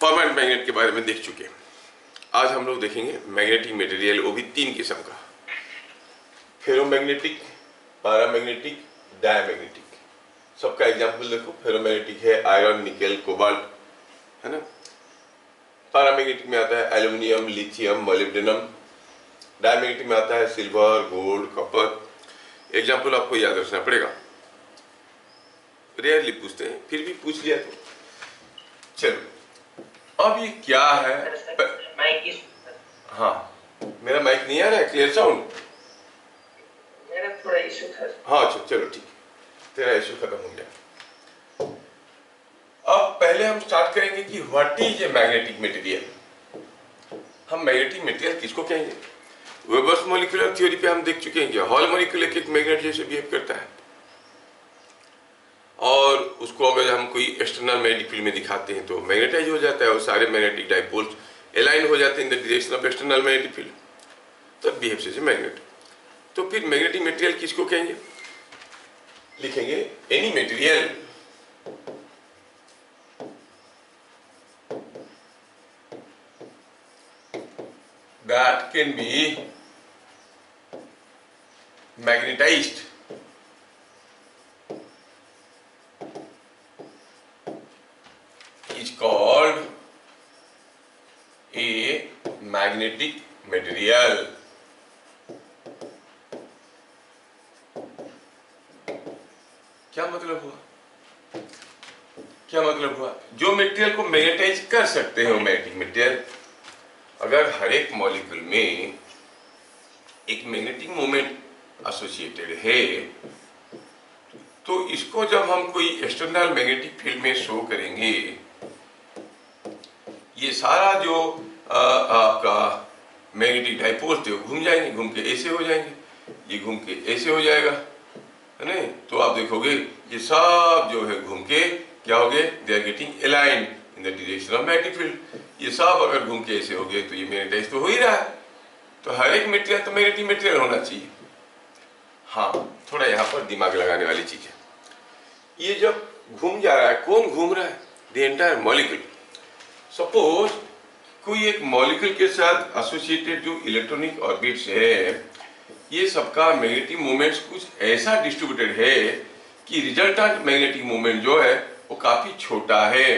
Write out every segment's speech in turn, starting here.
Permanent magnet के बारे में देख चुके हैं। आज हम लोग देखेंगे मैग्नेटिक मटेरियल, वो भी 3 किस्म का, फेरोमैग्नेटिक, पैरामैग्नेटिक, डायमैग्नेटिक। सबका एग्जाम्पल देखो, फेरोमैग्नेटिक है आयरन, निकेल, कोबाल्ट, है ना। पैरामैग्नेटिक में आता है एल्यूमिनियम, लिथियम, मोलिब्डेनम। डायमैग्नेटिक में आता है सिल्वर, गोल्ड, कॉपर। एग्जाम्पल आपको याद रखना पड़ेगा, रेयरली पूछते हैं, फिर भी पूछ लिया तो चलो। अब ये क्या है? हाँ, मेरा माइक नहीं आ रहा है, क्लियर साउंड? मेरा थोड़ा इशू था। हाँ चलो ठीक, तेरा इशू खत्म हो गया। अब पहले हम स्टार्ट करेंगे कि what is a magnetic material. हम मैग्नेटिक मटेरियल किसको कहेंगे? वेबर्स मॉलिक्यूलर थ्योरी पे हम देख चुके हैं कि हॉल मॉलिक्यूल एक मैग्नेट जैसे बिहेव करता है, और उसको अगर हम कोई एक्सटर्नल मैग्नेटिक फील्ड में दिखाते हैं तो मैग्नेटाइज हो जाता है और सारे मैग्नेटिक डाइपोल्स अलाइन हो जाते हैं इन the direction of external magnetic field, तब बिहेव्स एज ए मैग्नेट। तो फिर मैग्नेटिक मटेरियल किसको कहेंगे? लिखेंगे any material that can be magnetized is called a magnetic material। क्या मतलब हुआ? क्या मतलब हुआ? जो मटेरियल को मैग्नेटाइज कर सकते हैं वो मैग्नेटिक मटेरियल। अगर हर एक मॉलिक्यूल में एक मैग्नेटिक मोमेंट एसोसिएटेड है तो इसको जब हम कोई एक्सटर्नल मैग्नेटिक फील्ड में शो करेंगे, ये सारा जो आपका मैग्नेटिक डाइपोल्स थे घूम जाएंगे, घूम के ऐसे हो जाएंगे, ये घूम के ऐसे हो जाएगा, है ना। तो आप देखोगे ये सब जो है घूम के क्या हो गए, they are getting aligned in the direction of magnetic field. ये सब अगर घूम के ऐसे हो गए तो ये मैग्नेटाइज तो हो ही रहा है। तो हर एक मटेरियल तो मैग्नेटिक मटेरियल होना चाहिए। हाँ, थोड़ा यहाँ पर दिमाग लगाने वाली चीज है। ये जब घूम जा रहा है, कौन घूम रहा है? The entire molecule. सपोज कोई एक मॉलिक्यूल के साथ एसोसिएटेड जो इलेक्ट्रॉनिक ऑर्बिट्स है, ये सबका मैग्नेटिक मोमेंट्स कुछ ऐसा डिस्ट्रीब्यूटेड है कि रिजल्टेंट मैग्नेटिक मोमेंट जो है वो काफी छोटा है।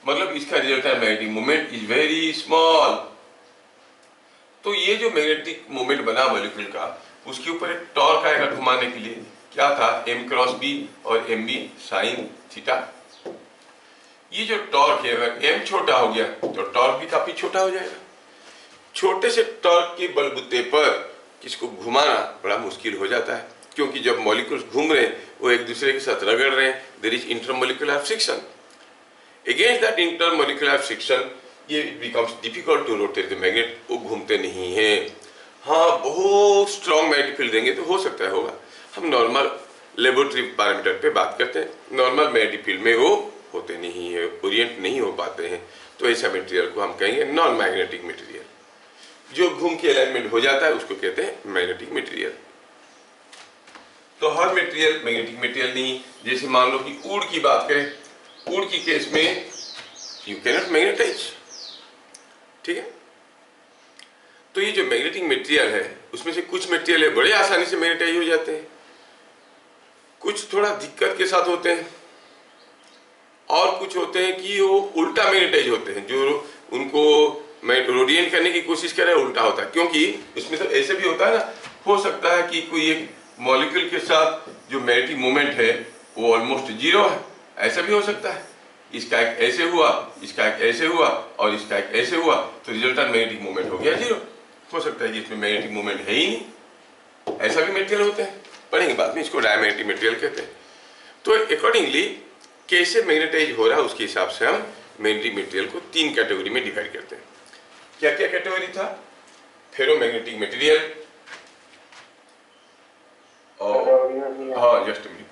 मतलब इसका resultant magnetic moment is very small. तो ये जो मैग्नेटिक मोमेंट बना मॉलिक्यूल का, उसके ऊपर एक टॉर्क आएगा घुमाने के लिए। क्या था? m क्रॉस b और mb साइन थीटा। ये जो टॉर्क है, अगर m छोटा हो गया तो टॉर्क भी काफी छोटा हो जाएगा। छोटे से टॉर्क के बलबूते पर किसको घुमाना बड़ा मुश्किल हो जाता है, क्योंकि जब मॉलिक्यूल्स घूम रहे हैं वो एक दूसरे के साथ रगड़ रहे हैं, there is intermolecular friction. Against that intermolecular friction ये becomes difficult to rotate the magnet, वो घूमते नहीं है। हाँ, बहुत स्ट्रॉन्ग मैग्नेटिक फील्ड देंगे तो हो सकता है होगा। हम नॉर्मल लेबोरेटरी पैरामीटर पे बात करते हैं, नॉर्मल मैग्नेटिक फील्ड में वो होते नहीं है, ओरिएंट नहीं हो पाते हैं। तो ऐसा मटेरियल को हम कहेंगे नॉन मैग्नेटिक मटेरियल। जो घूम के अलाइनमेंट हो जाता है उसको कहते हैं मैग्नेटिक मटेरियल। तो हर मटेरियल मैग्नेटिक मटेरियल नहीं। जैसे मान लो कि वुड की बात करें, वुड की केस में यू कैन नॉट मैग्नेटाइज, ठीक है। तो ये जो मैग्नेटिक मटेरियल है उसमें से कुछ मटेरियल है बड़े आसानी से मैग्नेटाइज हो जाते हैं, कुछ थोड़ा दिक्कत के साथ होते हैं, और कुछ होते हैं कि वो उल्टा मैग्नेटाइज होते हैं। जो उनको रोडिएंट करने की कोशिश कर रहे हैं उल्टा होता है, क्योंकि इसमें तो ऐसे भी होता है ना, हो सकता है कि कोई एक मॉलिक्यूल के साथ जो मैग्नेटिक मोमेंट है वो ऑलमोस्ट जीरो है, ऐसा भी हो सकता है। इसका एक ऐसे हुआ, इसका एक ऐसे हुआ और इसका एक ऐसे हुआ, तो रिजल्टेंट मैग्नेटिक मोमेंट हो गया जीरो। हो सकता है कि इसमें मैग्नेटिक मोमेंट है ही नहीं, ऐसा भी मटेरियल होते हैं, पढ़ेंगे बाद में, इसको डायमैग्नेटिक मटेरियल कहते हैं। तो अकॉर्डिंगली कैसे मैग्नेटाइज हो रहा है उसके हिसाब से हम मैग्नेटिक मटेरियल को 3 कैटेगरी में डिवाइड करते हैं। क्या क्या कैटेगरी था? फेरोमैग्नेटिक मटेरियल, और हाँ just minute,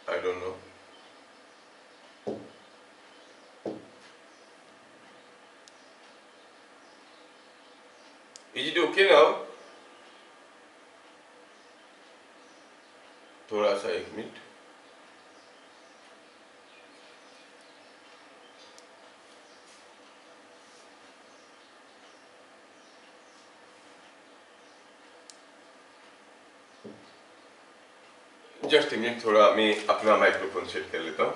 I don't know. Is it okay now? थोड़ा सा 1 मिनट। जस्ट 1 मिनट, थोड़ा मैं अपना माइक्रोफोन सेट कर लेता हूँ।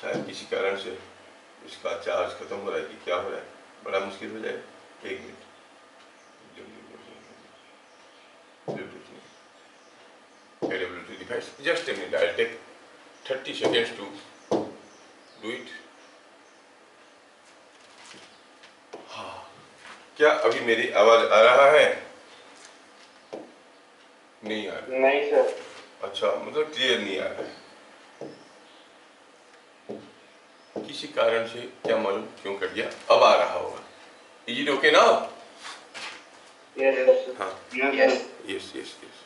शायद किसी कारण से इसका चार्ज खत्म हो रहा है कि क्या हो रहा है, बड़ा मुश्किल हो जाएगा। 1 minute. Bluetooth device. Just a minute. I'll take 30 seconds to do it. हाँ, क्या अभी मेरी आवाज आ रहा है? नहीं आ रहा? नहीं सर। अच्छा, मतलब क्लियर नहीं आ रहा है। किसी कारण से क्या मालूम क्यों कट गया, अब आ रहा होगा। Is it okay now? Yes. हाँ, यस। Yes yes yes.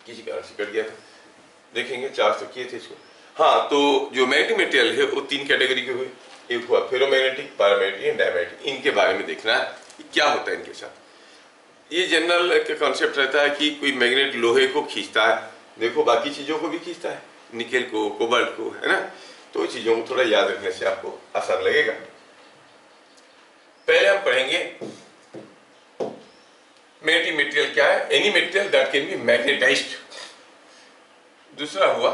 किसी कारण से कट गया था, देखेंगे। चार्ज तो किए थे इसको। हाँ, तो जो मैग्नेटिक मटेरियल है वो 3 कैटेगरी के हुए। एक हुआ फेरोमैग्नेटिक, पैरामैग्नेटिक एंड डायमैग्नेटिक। इनके बारे में देखना है कि क्या होता है इनके साथ। ये जनरल एक कॉन्सेप्ट रहता है कि कोई मैग्नेट लोहे को खींचता है, देखो बाकी चीजों को भी खींचता है, निकेल को, कोबाल्ट को, है ना। तो चीजों को थोड़ा याद रखने से आपको आसान लगेगा। पहले हम पढ़ेंगे मैग्नेटिक मटेरियल क्या है, any material that can be magnetised. दूसरा हुआ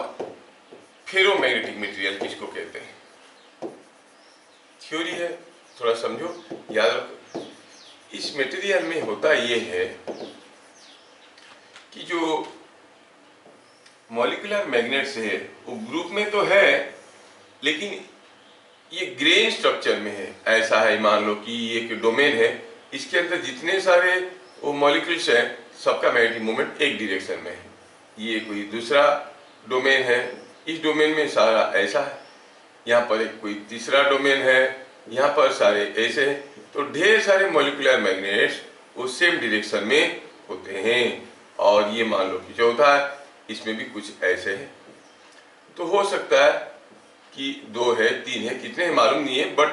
फेरोमैग्नेटिक मटेरियल किसको कहते हैं। थ्योरी है, थोड़ा समझो, याद रखो। इस मटेरियल में होता ये है कि जो मॉलिक्यूलर मैग्नेट्स है वो ग्रुप में तो है, लेकिन ये ग्रेन स्ट्रक्चर में है। ऐसा है, मान लो कि एक डोमेन है, इसके अंदर जितने सारे वो मॉलिक्यूल्स हैं सबका मैग्नेटिक मोमेंट एक डायरेक्शन में है। ये कोई दूसरा डोमेन है, इस डोमेन में सारा ऐसा है, यहाँ पर एक कोई तीसरा डोमेन है, यहाँ पर सारे ऐसे हैं। तो ढेर सारे मॉलिक्यूलर मैग्नेट्स वो सेम डायरेक्शन में होते हैं। और ये मान लो कि चौथा है, इसमें भी कुछ ऐसे है। तो हो सकता है कि 2 है, 3 है, कितने हैं मालूम नहीं है, but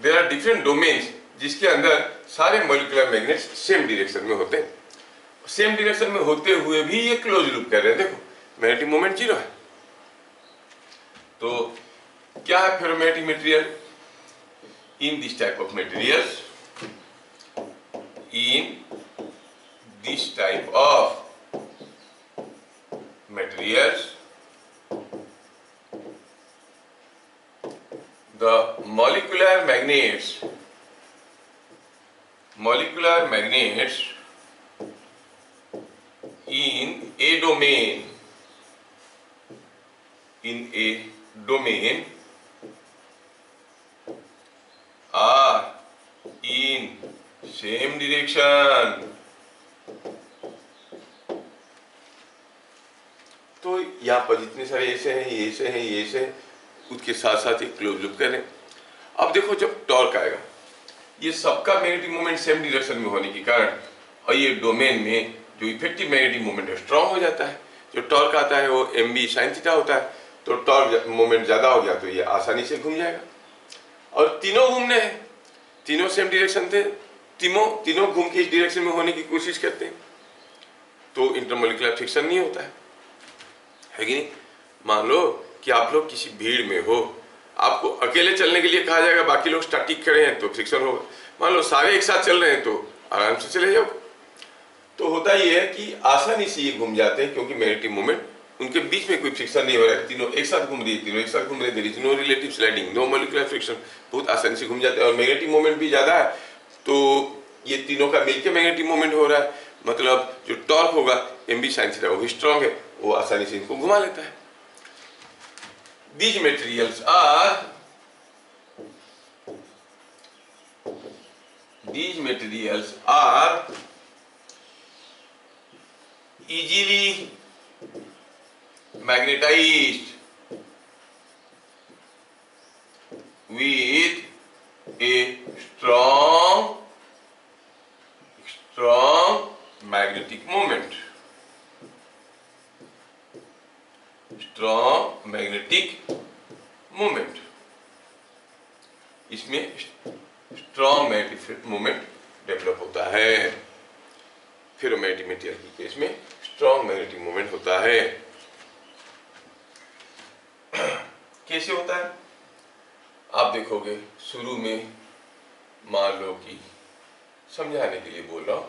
there are different domains जिसके अंदर सारे मॉलिक्यूलर मैग्नेट्स सेम डायरेक्शन में होते हैं। सेम डायरेक्शन में होते हुए भी ये क्लोज लूप कर रहे हैं। देखो मैग्नेटिक मोमेंट 0 है। तो क्या है ferromagnetic material? In this type of materials, in this type of materials, the molecular magnets in a domain are in same direction। तो यहाँ पर जितने सारे ऐसे हैं, ये ऐसे हैं, ये ऐसे हैं, उसके साथ साथ ही क्लोज लूप करें। अब देखो जब टॉर्क आएगा, ये सबका मैग्नेटिक मोमेंट सेम डायरेक्शन में होने के कारण और ये डोमेन में जो इफेक्टिव मैग्नेटिक मोमेंट है स्ट्रांग हो जाता है। जो टॉर्क आता है वो mb sin थीटा होता है। तो टॉर्क मोमेंट ज्यादा हो गया तो ये आसानी से घूम जाएगा। और तीनों घूमने हैं, तीनों सेम डायरेक्शन थे, तीनों घूम के इस डायरेक्शन में होने की कोशिश करते हैं, तो इंटरमोलिकुलर फ्रिक्शन नहीं होता है कि नहीं। मान लो कि आप लोग किसी भीड़ में हो, आपको अकेले चलने के लिए कहा जाएगा, बाकी लोग स्टैटिक खड़े हैं तो फ्रिक्शन होगा। मान लो सारे एक साथ चल रहे हैं तो आराम से चले जाओ। तो होता ये है कि आसानी से ये घूम जाते हैं क्योंकि मैग्नेटिक मोमेंट उनके बीच में कोई फ्रिक्शन नहीं हो रहा है। तीनों एक साथ घूम रही है, तीनों एक साथ घूम रहे, there is no relative sliding, no molecular friction, बहुत आसानी से घूम जाते हैं। और मैग्नेटिक मोमेंट भी ज्यादा है तो ये तीनों का मिलकर मैग्नेटिक मोमेंट हो रहा है, मतलब जो टॉर्क होगा mb sin थीटा वो भी स्ट्रांग है, वो आसानी से इनको घुमा लेता है। These materials are easily magnetized with a strong magnetic moment. Strong magnetic moment, इसमें स्ट्रॉन्ग मैग्नेटिक मोमेंट डेवलप होता है। फेरोमैग्नेटिक मटेरियल के केस में स्ट्रॉन्ग मैग्नेटिक मोमेंट होता है। कैसे होता है आप देखोगे, शुरू में मान लो कि समझाने के लिए बोल रहा हूं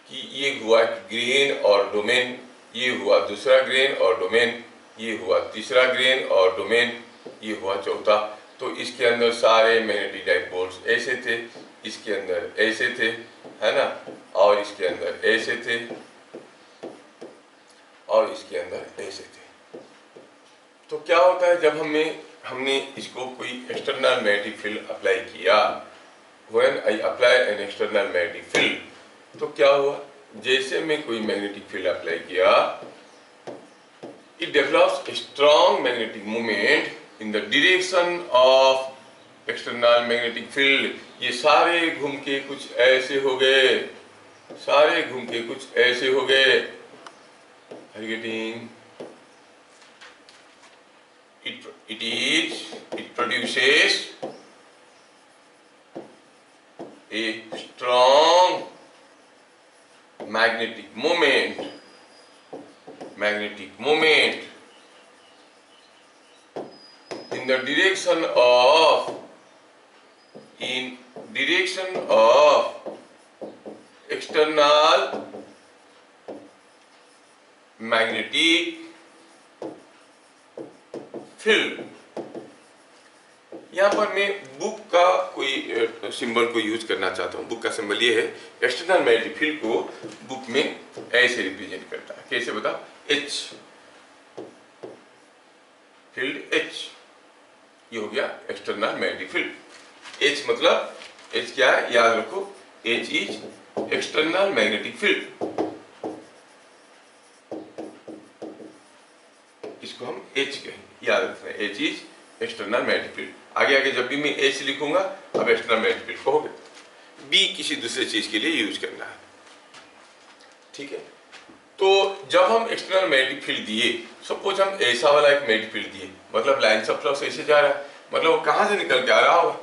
कि ये हुआ ग्रेन और डोमेन, ये हुआ दूसरा ग्रेन और डोमेन, ये हुआ तीसरा ग्रेन और डोमेन, ये हुआ चौथा। तो इसके अंदर सारे मैग्नेटिक डाइपोल्स ऐसे थे, इसके अंदर ऐसे थे, है ना, और इसके अंदर ऐसे थे, और इसके अंदर ऐसे थे। तो क्या होता है जब हमने इसको कोई एक्सटर्नल मैग्नेटिक फील्ड अप्लाई किया, when I apply an external magnetic field, तो क्या हुआ, जैसे मैं कोई मैग्नेटिक फील्ड अप्लाई किया, it develops a strong magnetic moment in the direction of external magnetic field. ये सारे घूम के कुछ ऐसे हो गए, सारे घूम के कुछ ऐसे हो गए। Are you getting? It produces a strong magnetic moment in the direction of external magnetic field. यहां पर मैं बुक का कोई सिंबल को यूज करना चाहता हूं। बुक का सिंबल ये है, एक्सटर्नल मैग्नेटिक फील्ड को बुक में ऐसे रिप्रेजेंट करता है। कैसे बताओ, एच, फील्ड एच, ये हो गया एक्सटर्नल मैग्नेटिक फील्ड। एच मतलब, एच क्या है याद रखो, H is external magnetic field. इसको हम एच कहेंगे, याद रखना, H is external magnetic field. आगे आगे जब भी मैं एच लिखूंगा, अब एक्सटर्नल मैग्नेटिक फील्ड कहोगे। बी किसी दूसरे चीज के लिए यूज करना है, ठीक है। तो जब हम एक्सटर्नल मैग्नेटिक फील्ड दिए, सपोज हम ऐसा वाला एक मैग्नेटिक फील्ड दिए, मतलब लाइन ऑफ फ्लक्स ऐसे जा रहा है, मतलब वो कहां से निकल के आ रहा होगा।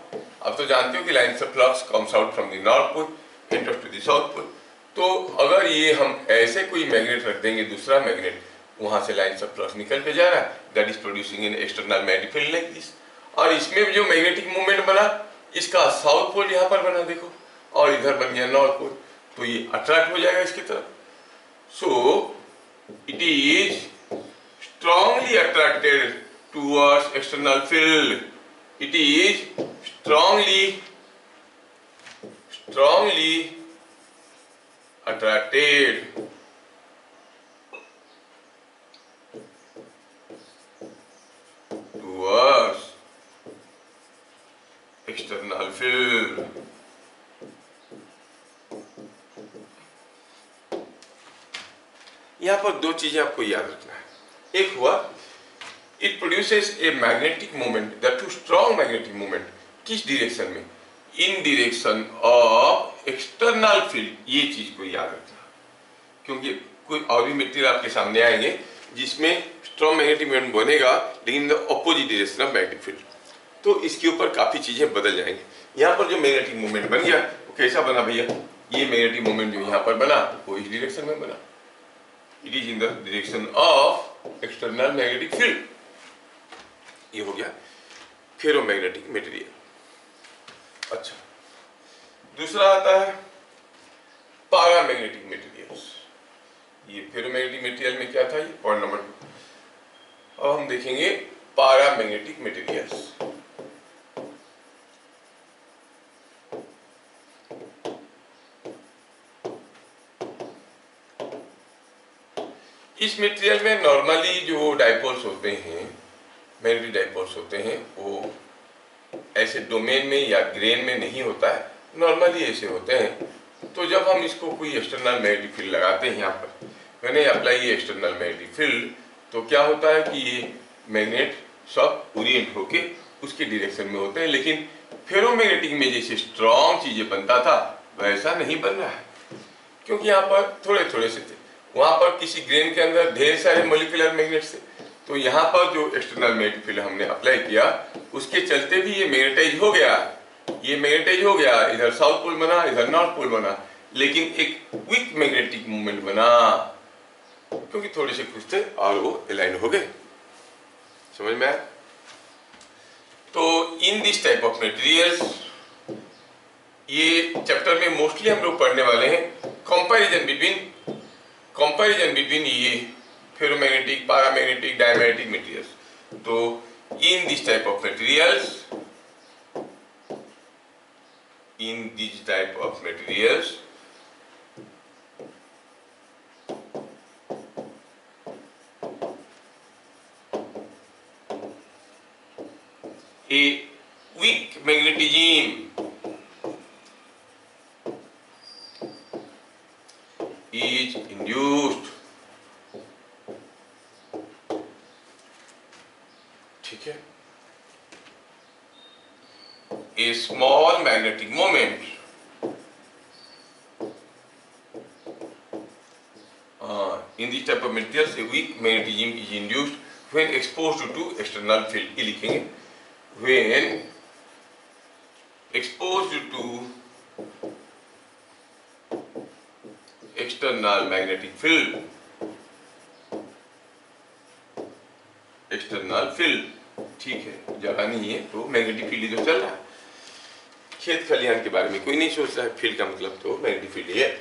अब तो जानते हो कि line of flux comes out from the north pole, enters to the south pole. तो अगर ये हम ऐसे कोई मैग्नेट रख देंगे, दूसरा मैग्नेट, वहां से लाइन ऑफ फ्लक्स निकल के जा रहा है, that is producing an external magnetic field like this. और इसमें जो मैग्नेटिक मूवमेंट बना, इसका साउथ पोल यहाँ पर बना देखो, और इधर बन गया नॉर्थ पोल, तो ये अट्रैक्ट हो जाएगा इसकी तरफ। So it is strongly attracted towards external field. It is strongly attracted towards external field. यहां पर दो चीजें आपको याद रखना है। एक हुआ, it produces a magnetic moment, that to strong magnetic moment, किस डायरेक्शन में, in direction of external field. ये चीज को याद रखना, क्योंकि कोई और भी मटेरियल आपके सामने आएंगे जिसमें स्ट्रॉन्ग मैग्नेटिक मोमेंट बनेगा, लेकिन the opposite direction of magnetic field, तो इसके ऊपर काफी चीजें बदल जाएंगी। यहाँ पर जो मैग्नेटिक मोमेंट बन गया वो कैसा बना भैया, ये मैग्नेटिक मोमेंट जो यहाँ पर बना वो इस डायरेक्शन में बना, it is in the direction of external magnetic field. ये हो गया फेरोमैग्नेटिक मटेरियल। अच्छा, दूसरा आता है पैरामैग्नेटिक मटेरियल्स। ये फेरोमैग्नेटिक मटेरियल में क्या था, ये पॉइंट नंबर 2। अब हम देखेंगे पैरामैग्नेटिक मटेरियल्स। इस मटेरियल में नॉर्मली जो डाइपोल्स होते हैं, मैग्नेटिक डाइपोल्स होते हैं, वो ऐसे डोमेन में या ग्रेन में नहीं होता है, नॉर्मली ऐसे होते हैं। तो जब हम इसको कोई एक्सटर्नल मैग्नेटिक फील्ड लगाते हैं यहाँ पर, मैंने अप्लाई ये एक्सटर्नल मैग्नेटिक फील्ड, तो क्या होता है कि ये मैग्नेट सब ओरिएंट होके उसके डायरेक्शन में होते हैं। लेकिन फेरोमैग्नेटिक में जैसे स्ट्रॉन्ग चीजें बनता था वैसा नहीं बन रहा है, क्योंकि यहाँ पर थोड़े थोड़े से थे, वहां पर किसी ग्रेन के अंदर ढेर सारे मोलिकुलर मैग्नेट्स थे। तो यहाँ पर जो एक्सटर्नल मैग्नेटिक फील्ड हमने अप्लाई किया, उसके चलते भी ये मैग्नेटाइज हो गया, ये मैग्नेटाइज हो गया, इधर साउथ पोल बना, इधर नॉर्थ पोल बना। लेकिन एक वीक मैग्नेटिक मोमेंट बना, क्योंकि थोड़े से कुछ थे और वो अलाइन हो गए। समझ में आया? तो in this type of materials, ये चैप्टर में मोस्टली हम लोग पढ़ने वाले हैं कंपैरिजन बिटवीन ये फेरोमैग्नेटिक, पैरामैग्नेटिक, डायमैग्नेटिक मटेरियल्स। तो in this type of materials, a weak magnetism is induced। ठीक है? A small magnetic moment in this type of materials, a weak magnetism is induced when exposed to external field। ये लिखेंगे, when exposed to external magnetic field, ठीक है, जगह नहीं है तो मैग्नेटिक फील्ड जो चल रहा है। खेत खलिहान के बारे में कोई नहीं सोच रहा है, फील्ड का मतलब तो मैग्नेटिक फील्ड है।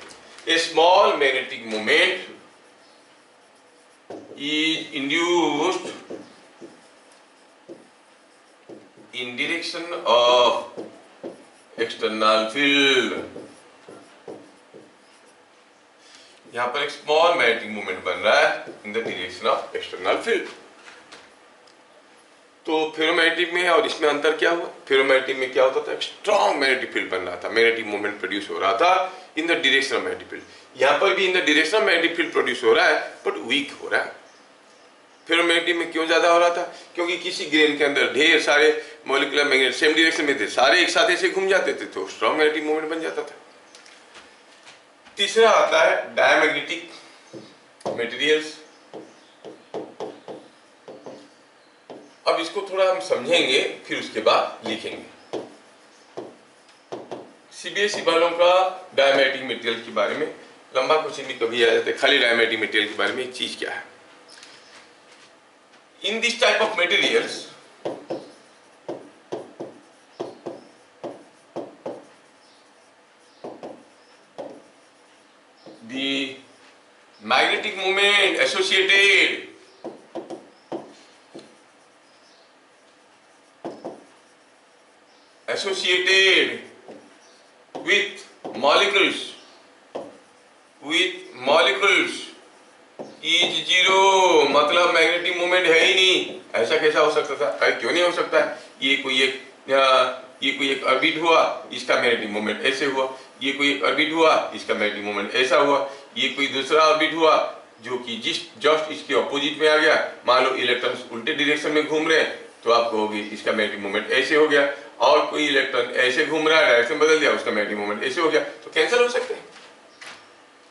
A small magnetic moment is induced in direction of external field। यहां पर एक स्मॉल मैग्नेटिक मोमेंट बन रहा है इन the direction of external field. तो फेरोमैग्नेटिक में और इसमें अंतर क्या हुआ? फेरोमैग्नेटिक में क्या होता था? एक स्ट्रॉन्ग मैग्नेटिक फील्ड बन रहा था, मैग्नेटिक मोमेंट प्रोड्यूस हो रहा था इन the direction of magnetic field. यहां पर भी इन the direction of magnetic field produce हो रहा है, बट वीक हो रहा है। फेरोमैग्नेटिक में क्यों ज्यादा हो रहा था? क्योंकि किसी ग्रेन के अंदर ढेर सारे मॉलिक्यूलर मैग्नेट सेम डायरेक्शन में थे, सारे एक साथ ऐसे घूम जाते थे, तो स्ट्रॉन्ग मैग्नेटिक मोमेंट बन जाता था। तीसरा आता है डायमैग्नेटिक मटेरियल्स। अब इसको थोड़ा हम समझेंगे, फिर उसके बाद लिखेंगे। सीबीएसई वालों का डायमैग्नेटिक मटेरियल के बारे में लंबा क्वेश्चन भी कभी आ जाता है, खाली डायमैग्नेटिक मटेरियल के बारे में एक चीज क्या है। In this type of materials, the magnetic moment associated with molecules is zero. मतलब मैग्नेटिक मोमेंट है ही नहीं। ऐसा कैसा हो सकता था? अरे क्यों नहीं हो सकता है? ये कोई एक ऑर्बिट हुआ, इसका मैग्नेटिक मोमेंट ऐसे हुआ। ये कोई एक ऑर्बिट हुआ, इसका मैग्नेटिक मोमेंट ऐसा हुआ। ये कोई दूसरा ऑर्बिट हुआ जो कि जस्ट इसके ऑपोजिट में आ गया। मान लो इलेक्ट्रॉन्स उल्टे डायरेक्शन में घूम रहे हैं, तो आप कहोगे इसका मैग्नेटिक मोमेंट ऐसे हो गया। और कोई इलेक्ट्रॉन ऐसे घूम रहा है, डायरेक्शन बदल दिया, उसका मैग्नेटिक मोमेंट ऐसे हो गया। तो कैंसिल हो सकते हैं।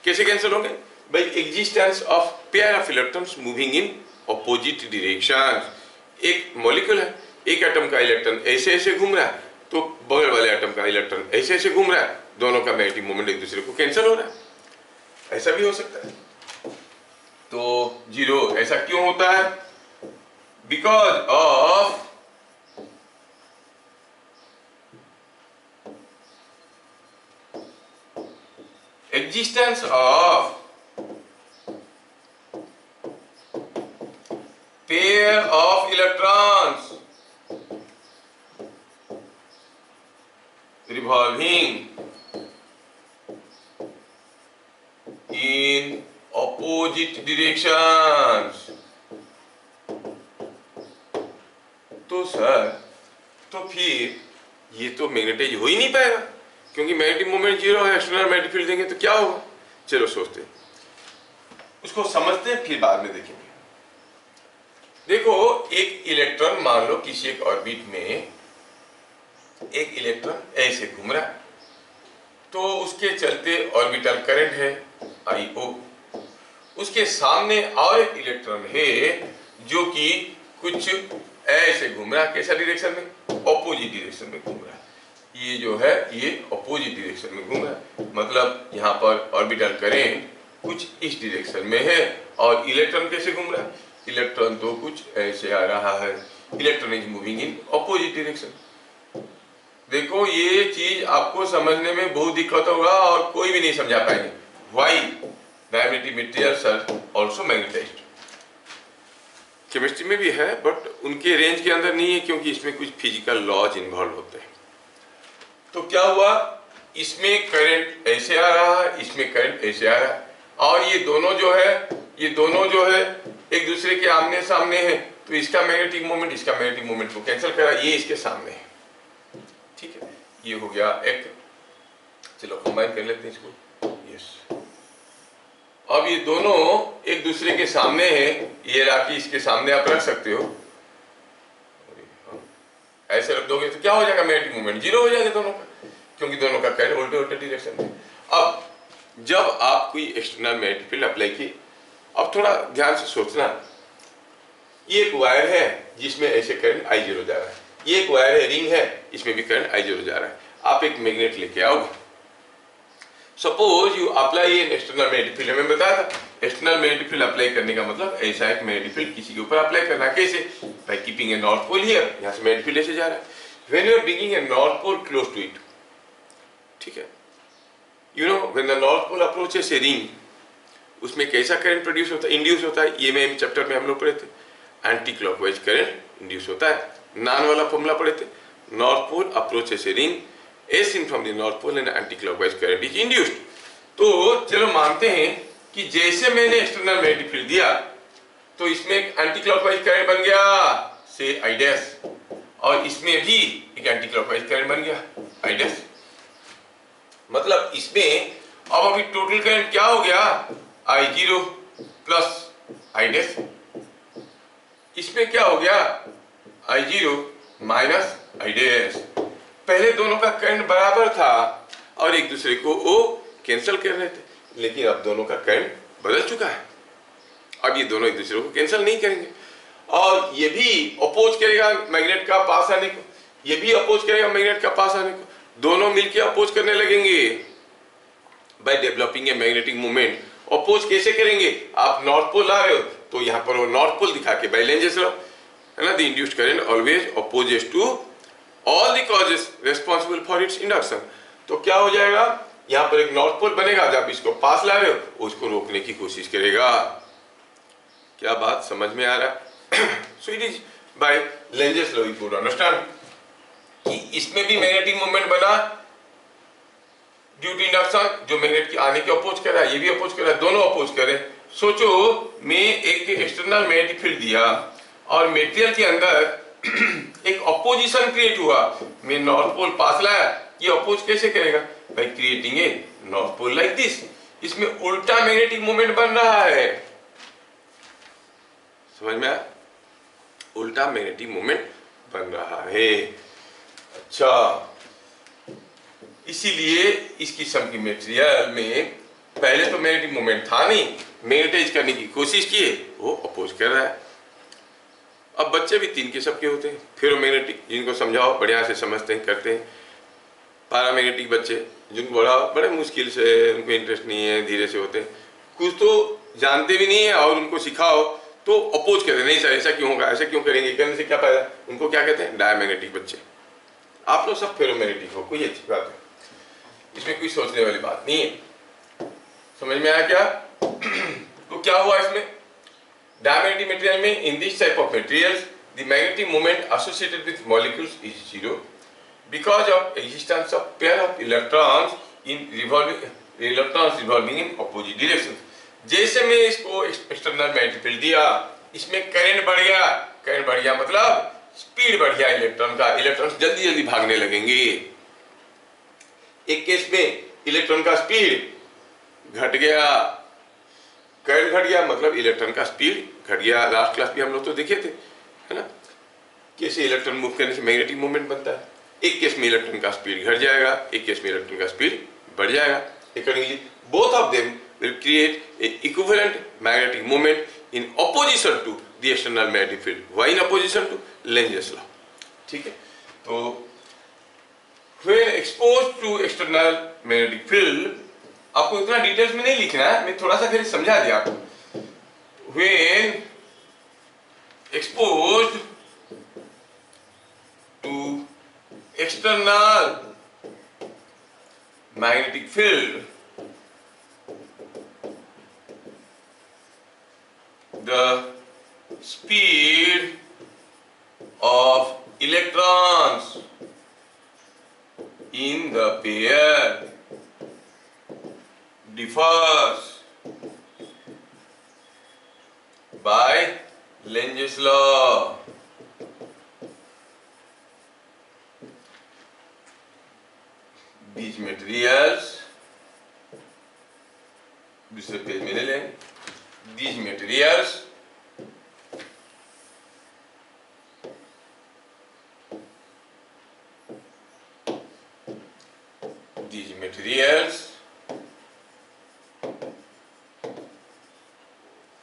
कैसे कैंसिल होंगे? by existence of pair of electrons moving in opposite directions। एक मॉलिक्यूल है, एक एटम का इलेक्ट्रॉन ऐसे ऐसे घूम रहा है, तो बगल वाले एटम का इलेक्ट्रॉन ऐसे ऐसे घूम रहा है, दोनों का मैग्नेटिक मोमेंट एक दूसरे को कैंसिल हो रहा है। ऐसा भी हो सकता है। तो जीरो ऐसा क्यों होता है? Because of existence of pair of electrons revolving in opposite directions। तो सर, तो फिर ये तो मैग्नेटाइज हो ही नहीं पाएगा, क्योंकि मैग्नेटिक मोमेंट जीरो है, एक्सटर्नल मैग्नेटिक फील्ड देंगे तो क्या होगा? चलो सोचते हैं, उसको समझते हैं, फिर बाद में देखेंगे। देखो, एक इलेक्ट्रॉन मान लो किसी एक ऑर्बिट में एक इलेक्ट्रॉन ऐसे घूम रहा है, तो उसके चलते ऑर्बिटल करंट है IO। उसके सामने और एक इलेक्ट्रॉन है जो कि कुछ ऐसे घूम रहा है। कैसा डायरेक्शन में? ऑपोजिट डायरेक्शन में घूम रहा है। ये जो है ये अपोजिट डायरेक्शन में घूम रहा है, मतलब यहाँ पर ऑर्बिटल करेंट कुछ इस डायरेक्शन में है और इलेक्ट्रॉन कैसे घूम रहा है, इलेक्ट्रॉन तो कुछ ऐसे आ रहा है, electron is moving in opposite direction. देखो ये चीज आपको समझने में बहुत दिक्कत होगा और कोई भी नहीं समझा पाएंगे। Why diamagnetic materials are also magnetized. Chemistry में भी है बट उनके रेंज के अंदर नहीं है क्योंकि इसमें कुछ फिजिकल लॉज इन्वॉल्व होते हैं। तो क्या हुआ, इसमें करंट ऐसे आ रहा है, इसमें करंट ऐसे आ रहा है और ये दोनों जो है एक दूसरे के आमने सामने है, तो इसका मैग्नेटिक मोमेंट इसका मैग्नेटिक मोमेंट को कैंसिल करा, ये इसके सामने है। ठीक है, ये हो गया एक। चलो कंबाइन कर लेते हैं इसको। यस, अब ये दोनों एक दूसरे के सामने है, ये राखी इसके सामने आप रख सकते हो, ऐसे रख दोगे तो क्या हो जाएगा, मैग्नेटिक मोमेंट जीरो हो जाएगा दोनों का, क्योंकि दोनों का करंट उल्टे उल्टे डायरेक्शन में। अब जब आप कोई एक्सटर्नल मैग्नेटिक फील्ड अप्लाई किए, अब थोड़ा ध्यान से सोचना, ये एक वायर है जिसमें ऐसे करंट I0 जा रहा है, ये एक वायर है, रिंग है, इसमें भी करंट I0 जा रहा है। आप एक मैग्नेट लेके आओगे, suppose you apply an external magnetic field. मैं बताया था एक्सटर्नल मैग्नेटिक फील्ड अप्लाई करने का मतलब ऐसा एक मैग्नेटिक फील्ड किसी के ऊपर अप्लाई करना। कैसे, by keeping a north pole here, यहाँ से मैग्नेटिक फील्ड ऐसे जा रहा है, when you are bringing a north pole close to it. ठीक है, you know when the north pole approaches a ring, उसमें कैसा करंट प्रोड्यूस होता है, इंड्यूस होता है। ये में चैप्टर में हम लोग पढ़े थे, एंटी क्लॉकवाइज करंट इंड्यूस होता है। नान वाला फॉर्मूला पढ़े थे, north pole approaches a ring, as in from the north pole and anti clockwise current is induced. तो चलो मानते हैं कि जैसे मैंने एक्सटर्नल मैग्नेटिक फील्ड दिया तो इसमें एक एंटी क्लॉकवाइज करंट बन गया, से I डैश, और इसमें भी एक एंटी क्लॉकवाइज करंट बन गया I डैश। मतलब इसमें अब अभी टोटल करंट क्या हो गया, I0 प्लस I डैश। इसमें क्या हो गया, I0 माइनस I डैश। पहले दोनों का करंट बराबर था और एक दूसरे को वो कैंसिल कर रहे थे, लेकिन अब दोनों का करंट बदल चुका है। अब ये दोनों एक दूसरे को कैंसिल नहीं करेंगे और ये भी अपोज करेगा मैग्नेट का पास आने को, ये भी अपोज करेगा मैग्नेट का पास आने को, दोनों मिलकर अपोज करने लगेंगे by developing a magnetic movement. Oppose कैसे करेंगे, आप नॉर्थ पोल आ रहे हो तो यहाँ पर वो नॉर्थ पोल दिखा के बाय लेंजेस लो, है ना, the induced current always opposes to all the causes responsible for its induction. तो क्या हो जाएगा, यहाँ पर एक नॉर्थ पोल बनेगा, जब इसको पास ला रहे हो उसको रोकने की कोशिश करेगा। क्या बात समझ में आ रहा है? So it is by Lenz's law, you could understand कि इसमें भी मैग्नेटिक मोमेंट बना ड्यू टू इंडक्शन, जो मैग्नेट की आने के अपोज कर रहा है, ये भी अपोज कर रहा है, दोनों अपोज करें। सोचो मैं एक एक्सटर्नल मैग्नेटिक फील्ड दिया और मटेरियल के अंदर एक अपोजिशन क्रिएट हुआ, मैं नॉर्थ पोल पास लाया, ये अपोज कैसे करेगा, by creating a north pole like this. इसमें उल्टा मैग्नेटिक मोमेंट बन रहा है, समझ में आया, उल्टा मैग्नेटिक मोमेंट बन रहा है। अच्छा, इसीलिए इस किस्म की मटेरियल में पहले तो मैग्नेटिक मोमेंट था नहीं, मैग्नेटाइज करने की कोशिश किए, वो अपोज कर रहा है। अब बच्चे भी तीन किस्म के होते हैं, फेरोमैग्नेटिक जिनको समझाओ बढ़िया से समझते हैं करते हैं, पैरामैग्नेटिक बच्चे जिनको बड़े मुश्किल से, उनको इंटरेस्ट नहीं है, धीरे से होते हैं, कुछ तो जानते भी नहीं है और उनको सिखाओ तो अपोज करते हैं, नहीं सर ऐसा क्यों होगा, ऐसा क्यों करेंगे, करने से क्या फायदा, उनको क्या कहते हैं, डायमैग्नेटिक बच्चे। आप लोग सब फेरोमैग्नेटिक हो, कोई अच्छी बात है, इसमें कोई सोचने वाली बात नहीं है। समझ में आया क्या? तो क्या हुआ इसमें, डायमैग्नेटिक मटेरियल में, in this type of materials the magnetic moment associated with molecules is zero because of existence of pair of electrons revolving in opposite directions। जैसे मैं इसको एक्सटर्नल मैग्नेटिक फील्ड दिया, इसमें करंट बढ़ गया मतलब स्पीड बढ़ गया इलेक्ट्रॉन का, इलेक्ट्रॉन जल्दी जल्दी भागने लगेंगे। एक केस में इलेक्ट्रॉन का स्पीड घट गया, करंट घट गया मतलब इलेक्ट्रॉन का स्पीड घट गया। लास्ट क्लास भी हम लोग तो देखे थे, है ना, कैसे इलेक्ट्रॉन मूव करने से मैग्नेटिक मूवमेंट बनता है। एक केस में इलेक्ट्रॉन का स्पीड घट जाएगा, एक केस में इलेक्ट्रॉन का स्पीड बढ़ जाएगा। Accordingly, both of them will create a equivalent magnetic moment in opposition to the external magnetic field. Why in opposition to Lenz's law? ठीक है, तो when expose to external magnetic field, आपको इतना details में नहीं लिखना है, मैं थोड़ा सा फिर समझा दिया आपको। When expose to external magnetic field, the speed of electrons in the pair differs by Lenz's law. These materials, दूसरे पेज में ले लें। These materials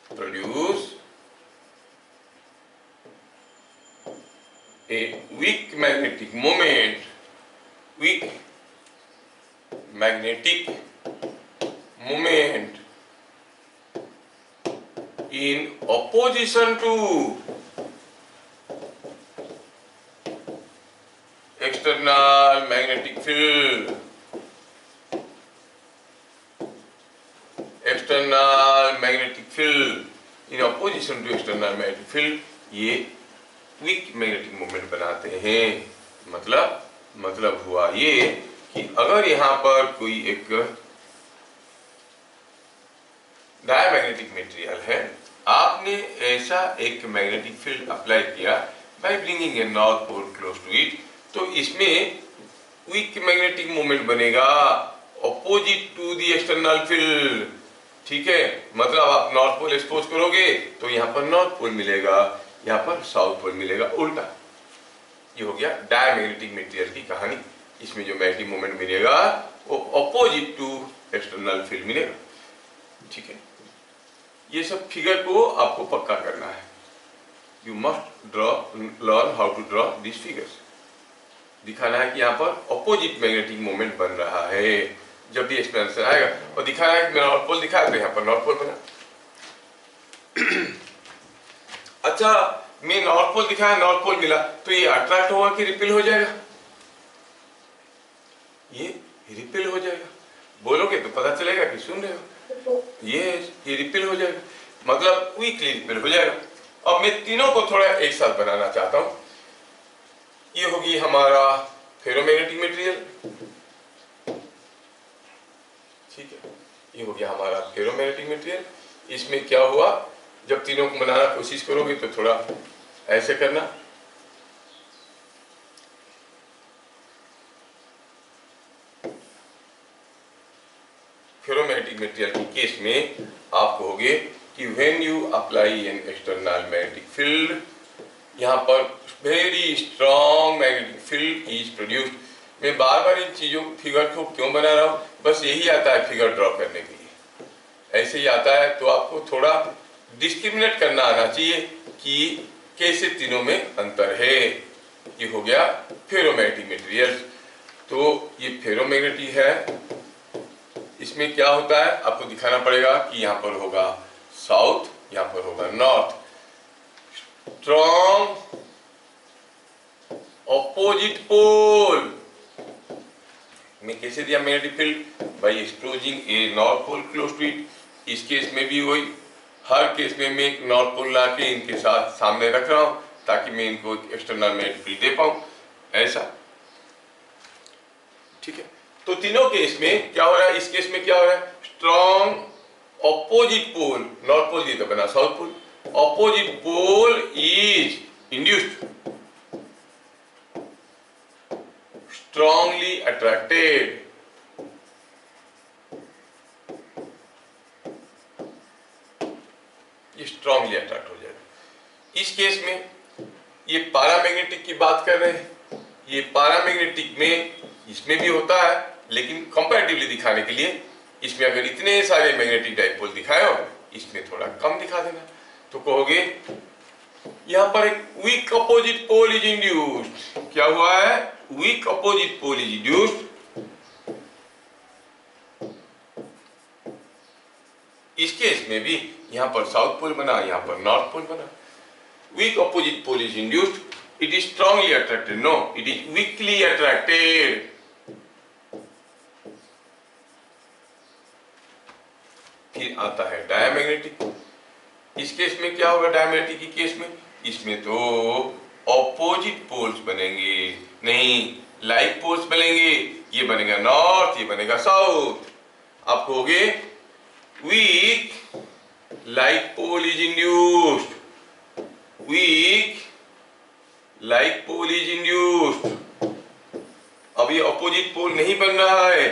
produce a weak magnetic moment, in opposition to external magnetic field. External magnetic field in opposition to external magnetic field, ये weak magnetic moment बनाते हैं। मतलब हुआ ये कि अगर यहाँ पर कोई एक डायमैग्नेटिक मटेरियल है, आपने ऐसा एक मैग्नेटिक फील्ड अप्लाई किया by bringing a north pole close to it, तो इसमें वीक मैग्नेटिक मोमेंट बनेगा opposite to the external field. ठीक है, मतलब आप नॉर्थ पोल एक्सपोज करोगे तो यहाँ पर नॉर्थ पोल मिलेगा, यहाँ पर साउथ पोल मिलेगा, उल्टा। ये हो गया डायमैग्नेटिक मटेरियल की कहानी। इसमें जो मैग्नेटिक मोमेंट मिलेगा वो ऑपोजिट टू एक्सटर्नल फील्ड मिलेगा। ठीक है, ये सब फिगर को आपको पक्का करना है। You must learn how to draw this figures. दिखाना है कि यहाँ पर ऑपोजिट मैग्नेटिक मोमेंट बन रहा है जब भी एक्सपेंशन आएगा, और दिखाना है कि मैं नॉर्थ पोल दिखाया तो यहाँ पर नॉर्थ पोल बना। अच्छा, मैं नॉर्थ पोल दिखाया, नॉर्थ पोल मिला, तो ये अट्रैक्ट होगा कि रिपेल हो जाएगा? ये रिपेल हो जाएगा। बोलोगे तो पता चलेगा कि सुन रहे हो। ये रिपेल हो जाएगा, मतलब वीकली रिपेल हो जाएगा। अब मैं तीनों को थोड़ा एक साथ बनाना चाहता हूं। ये होगी हमारा फेरोमैग्नेटिक मटेरियल, ठीक है, ये हो गया हमारा फेरोमैग्नेटिक मटेरियल। इसमें क्या हुआ, जब तीनों को बनाना कोशिश करोगे तो थोड़ा ऐसे करना। फेरोमैग्नेटिक मटेरियल की केस में आप कहोगे कि when you apply an external magnetic field, यहाँ पर very strong magnetic field is produced. मैं बार बार इन चीजों फिगर को क्यों बना रहा हूं, बस यही आता है फिगर ड्रॉ करने के लिए। ऐसे ही आता है, तो आपको थोड़ा डिस्क्रिमिनेट करना आना चाहिए कि कैसे तीनों में अंतर है। ये हो गया फेरोमैग्नेटिक मटेरियल। तो ये फेरोमैग्नेटिक है, इसमें क्या होता है आपको दिखाना पड़ेगा कि यहाँ पर होगा साउथ, यहाँ पर होगा नॉर्थ। स्ट्रॉन्ग ऑपोजिट पोल में कैसे दिया magnetic field, by exposing a north pole close to it. इस केस में भी वही, हर केस में मैं एक नॉर्थ पोल ला के इनके साथ सामने रख रहा हूं ताकि मैं इनको एक्सटर्नल मैग्नेटिक फील्ड दे पाऊं, ऐसा। ठीक है, तो तीनों केस में क्या हो रहा है, इस केस में क्या हो रहा है, strong opposite pole, north pole ये तो बना south pole, opposite pole is induced, strongly attracted, ये strongly attract हो जाएगा। इस केस में ये पैरामैग्नेटिक की बात कर रहे हैं। ये पैरामैग्नेटिक में इसमें भी होता है, लेकिन कंपैरेटिवली दिखाने के लिए इसमें अगर इतने सारे मैग्नेटिक डाइपोल दिखाए हो, इसमें थोड़ा कम दिखा देना। तो कहोगे यहाँ पर एक weak opposite pole is induced. क्या हुआ है, weak opposite pole is induced, इस केस में भी यहां पर साउथ पोल बना, यहां पर नॉर्थ पोल बना। weak opposite pole is induced, it is strongly attracted, no, it is weakly attracted। फिर आता है डायमैग्नेटिक। इस केस में क्या होगा डायमैग्नेटिक की केस में? इसमें तो ऑपोजिट पोल्स बनेंगे, नहीं लाइक पोल्स बनेंगे, ये बनेगा नॉर्थ, ये बनेगा साउथ। आप कहोगे weak like pole is induced, weak like pole is induced. अब ये ऑपोजिट पोल नहीं बन रहा है,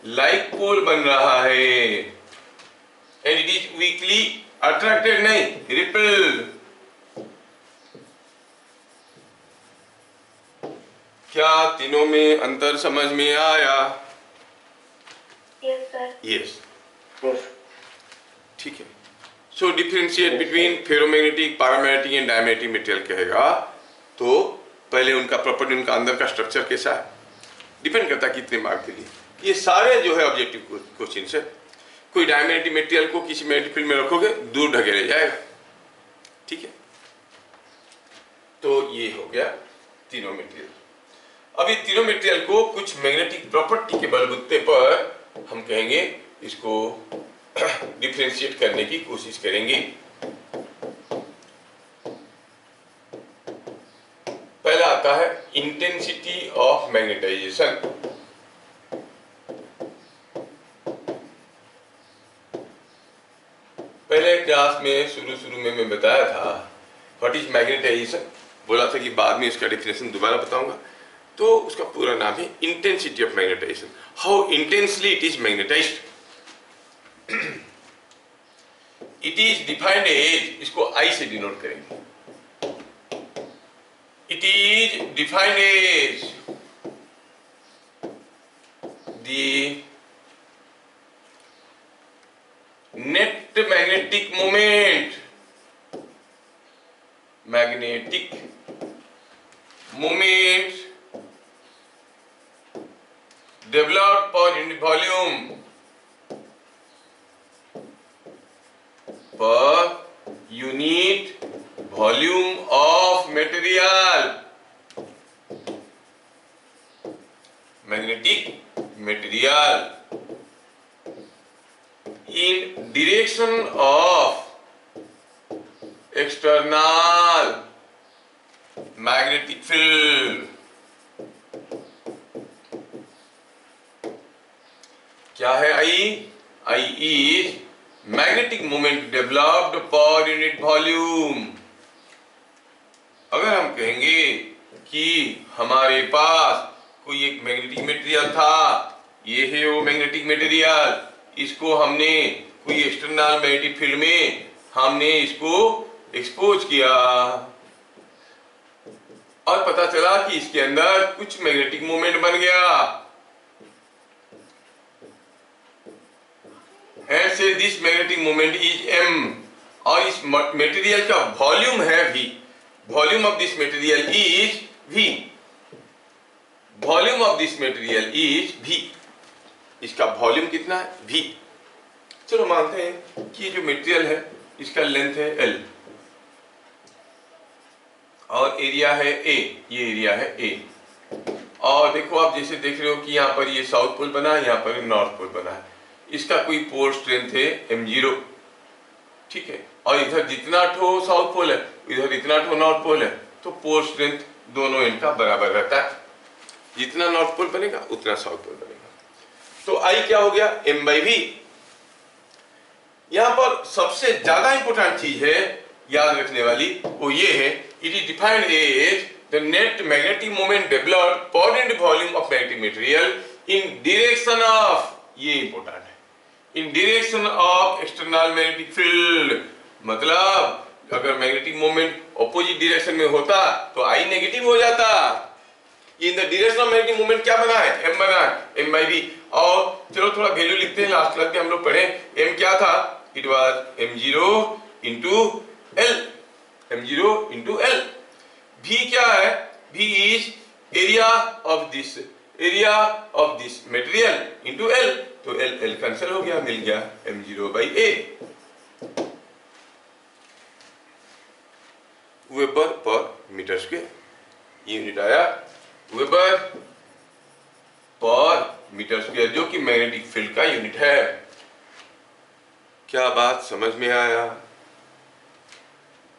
लाइक पोल बन रहा है, and it is weekly attracted, नहीं रिपेल्ड। क्या तीनों में अंतर समझ में आया? Yes, sir. यस, ठीक है। सो differentiate between ferromagnetic, paramagnetic and diamagnetic material कहेगा तो पहले उनका प्रॉपर्टी, उनका अंदर का स्ट्रक्चर कैसा है, डिपेंड करता है कितने मार्क के लिए। ये सारे जो है ऑब्जेक्टिव क्वेश्चन है। कोई डायमैग्नेटिक मटेरियल को किसी मैग्नेटिक फील्ड में रखोगे दूर ढकेले जाएगा, ठीक है। तो ये हो गया तीनों मटेरियल। अब ये तीनों मटेरियल को कुछ मैग्नेटिक प्रॉपर्टी के बलबूते पर हम कहेंगे इसको डिफरेंशिएट करने की कोशिश करेंगे। पहला आता है इंटेंसिटी ऑफ मैग्नेटाइजेशन। पहले क्लास में शुरू में मैं बताया था व्हाट इज मैग्नेटाइजेशन, बोला था कि बाद में इसका डेफिनेशन दोबारा बताऊंगा। तो उसका पूरा नाम है intensity of magnetization, how intensely it is magnetized. It is defined as, इसको आई से डिनोट करेंगे, it is defined as the net magnetic moment, magnetic moment developed per unit volume, per unit volume of material, magnetic material in direction of external magnetic field। क्या है I? I is magnetic moment developed per unit volume. अगर हम कहेंगे कि हमारे पास कोई एक magnetic material था, ये है वो मैग्नेटिक मटेरियल, इसको हमने कोई एक्सटर्नल मैग्नेटिक फील्ड में हमने इसको एक्सपोज किया और पता चला कि इसके अंदर कुछ मैग्नेटिक मोमेंट बन गया। And say this magnetic moment is m, और इस मटेरियल का वॉल्यूम है v, volume of this material is v, volume of this material is v। इसका वॉल्यूम कितना है? v। चलो मानते हैं कि ये जो मटेरियल है इसका लेंथ है l और एरिया है a, ये एरिया है a। और देखो आप जैसे देख रहे हो कि यहाँ पर ये साउथ पोल बना है, यहाँ पर नॉर्थ पोल बना है, इसका कोई पोल स्ट्रेंथ है m0, ठीक है। और इधर जितना ठो साउथ पोल है, इधर इतना ठो नॉर्थ पोल है, तो पोल स्ट्रेंथ दोनों इनका बराबर रहता है, जितना नॉर्थ पोल बनेगा उतना साउथ पोल बनेगा। तो आई क्या हो गया? m/v। यहां पर सबसे ज्यादा इंपॉर्टेंट चीज है याद रखने वाली, वो ये है it is defined as the net magnetic moment developed per unit volume of magnetic material in direction of, ये इंपॉर्टेंट है, in direction of external magnetic field. मतलब अगर मैग्नेटिक मोमेंट ऑपोजिट डायरेक्शन में होता तो आई नेगेटिव हो जाता। इन the direction of magnetic moment क्या बना है? m बना है, m/v। और चलो थोड़ा वैल्यू लिखते हैं, लास्ट क्लास में हम लोग पढ़े m क्या था? It was m0 into l, m0 into l। v क्या है? v is area of this material into L, तो एल कैंसिल हो गया, मिल गया m0/a weber per metre square. Unit आया वेबर पर मीटर स्क्वायर, जो कि मैग्नेटिक फील्ड का यूनिट है। क्या बात समझ में आया?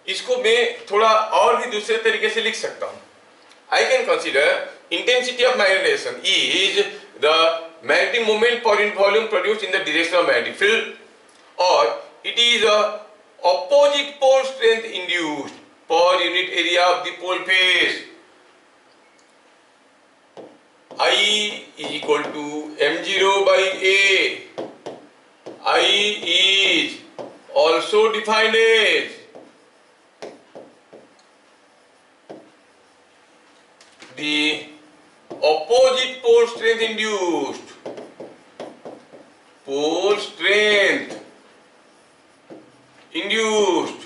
इसको मैं थोड़ा और भी दूसरे तरीके से लिख सकता हूं। I can consider intensity of magnetization is the magnetic moment per unit volume produced in the direction of magnetic field, or it is a opposite pole strength induced per unit area of the pole phase. I is equal to m0/a. I is also defined as the opposite pole strength induced, pole strength induced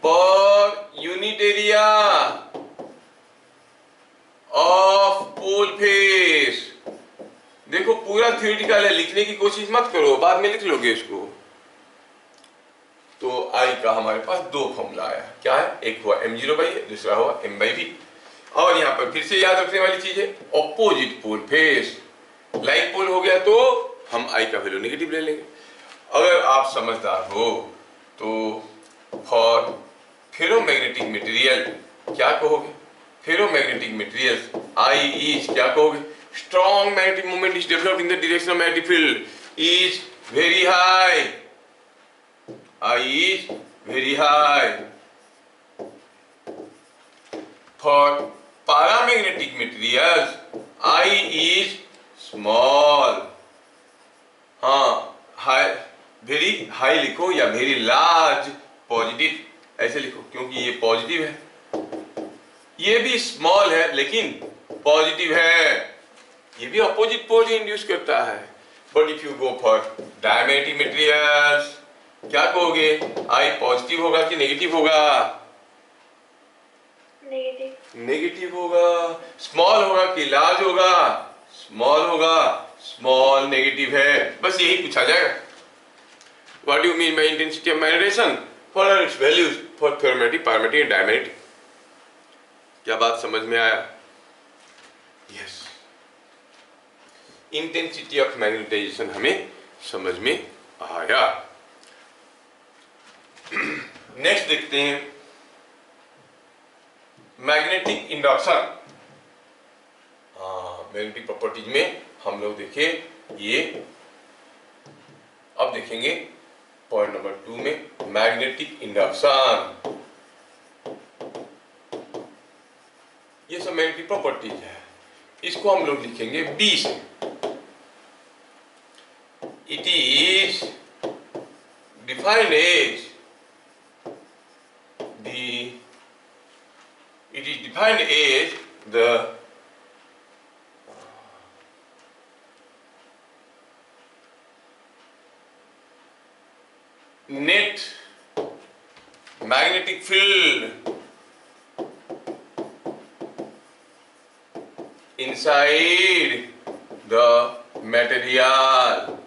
per unit area of pole phase। देखो पूरा theoretical है, लिखने की कोशिश मत करो, बाद में लिख लोगे इसको। तो I का हमारे पास दो फॉर्मूला आया, क्या है? एक हुआ m0/a, दूसरा हुआ m/v। और यहाँ पर फिर से याद रखने वाली चीज है opposite pole face. Like pole हो गया तो हम I का वैल्यू नेगेटिव ले लेंगे। अगर आप समझदार हो तो फॉर फेरोमैग्नेटिक मटेरियल क्या कहोगे? फेरोमैग्नेटिक मटेरियल्स I इज क्या कहोगे? Strong magnetic moment is developed in the direction of magnetic field is very high. I is very high. For paramagnetic materials, I is small. हाँ, high, very high लिखो या very large positive, ऐसे लिखो क्योंकि ये positive है। ये भी स्मॉल है लेकिन पॉजिटिव है, ये भी अपोजिट पोल इंड्यूस करता है। But if you go for diamagnetic materials क्या कहोगे? I पॉजिटिव होगा कि नेगेटिव होगा? नेगेटिव होगा। स्मॉल होगा कि लार्ज होगा? स्मॉल होगा। स्मॉल नेगेटिव है, बस यही पूछा जाएगा। What do you mean by intensity of magnetization? What are its values for ferromagnetic, paramagnetic and diamagnetic? क्या बात समझ में आया? यस, इंटेंसिटी ऑफ मैग्नेटाइजेशन हमें समझ में आया। नेक्स्ट देखते हैं मैग्नेटिक इंडक्शन। मैग्नेटिक प्रॉपर्टीज में हम लोग देखे ये, अब देखेंगे पॉइंट नंबर 2 में मैग्नेटिक इंडक्शन। ये सब मैग्नेटिक प्रॉपर्टीज है, इसको हम लोग लिखेंगे B से। इट is defined as the net magnetic field inside the material।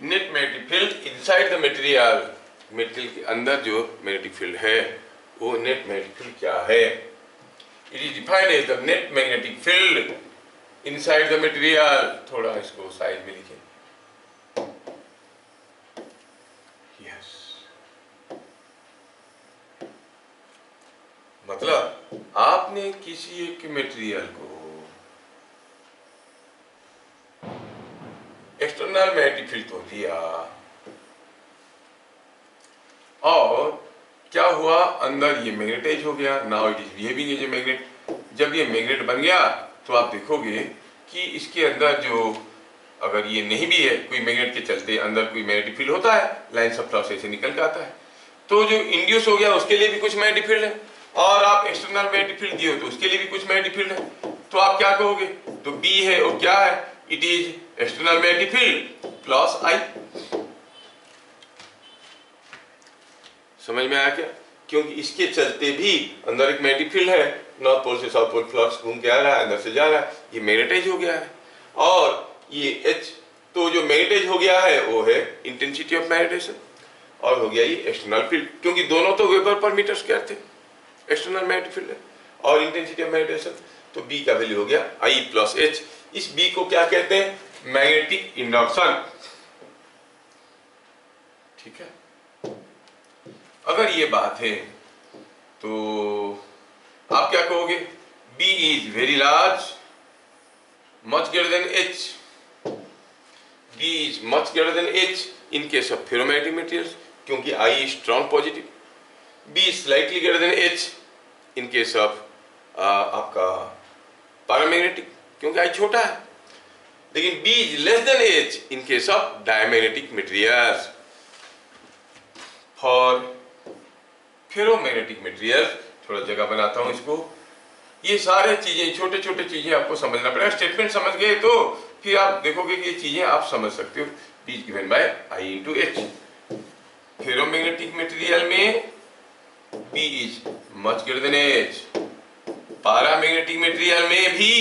Net magnetic field inside the material, material के अंदर जो मैग्नेटिक फील्ड है वो नेट मैग्नेटिक फील्ड क्या है? It is defined as the net magnetic field inside the material. थोड़ा इसको side में लिखें। यस, मतलब आपने किसी एक मटेरियल को एक्सटर्नल मैग्नेटिक फील्ड तो दिया और क्या हुआ, अंदर ये मैग्नेटाइज हो गया। Now it is behaving as a magnet. जब ये मैग्नेट बन गया तो आप देखोगे कि इसके अंदर जो, अगर ये नहीं भी है, कोई मैग्नेट के चलते अंदर कोई मैग्नेटिक फील्ड होता है, लाइन ऑफ फ्लक्स ऐसे निकल के आता है, तो जो इंड्यूस हो गया उसके लिए भी कुछ मैग्नेटिक फील्ड है, और आप एक्सटर्नल मैग्नेटिक फील्ड दिए हो तो उसके लिए भी कुछ मैग्नेटिक फील्ड है। तो आप क्या कहोगे? तो बी है और क्या है? It is external magnetic field plus I. समझ में आया क्या? क्योंकि इसके चलते भी अंदर एक मैग्नेटिक फील्ड है, नॉर्थ पोल से साउथ पोल फ्लक्स घूम के आ रहा है, अंदर से जा रहा है, ये मैग्नेटाइज हो गया है। और ये H, तो जो मैग्नेटाइज हो गया है वो है इंटेंसिटी ऑफ मैग्नेटाइजेशन, और हो गया ये एक्सटर्नल फील्ड, क्योंकि दोनों तो वेबर पर मीटर स्क्वायर थे, एक्सटर्नल मैग्नेटिक फील्ड है और इंटेंसिटी ऑफ मैग्नेटाइजेशन। तो B का वैल्यू हो गया I प्लस H। इस B को क्या कहते हैं? Magnetic induction. ठीक है, अगर ये बात है तो आप क्या कहोगे? B is very large, much greater then H। B is much greater then H in case of ferromagnetic materials, क्योंकि I is strong positive. B is slightly greater than H in case of आपका paramagnetic, क्योंकि I छोटा है। लेकिन B is less then H in case of diamagnetic materials. For ferromagnetic material, थोड़ा जगह बनाता हूं इसको, ये सारे चीजें, छोटे छोटे चीजें आपको समझना पड़ेगा। स्टेटमेंट समझ गए तो फिर आप देखोगे कि ये चीजें आप समझ सकते हो। B is given by I into H। Ferromagnetic material में B is much greater then H, paramagnetic material में भी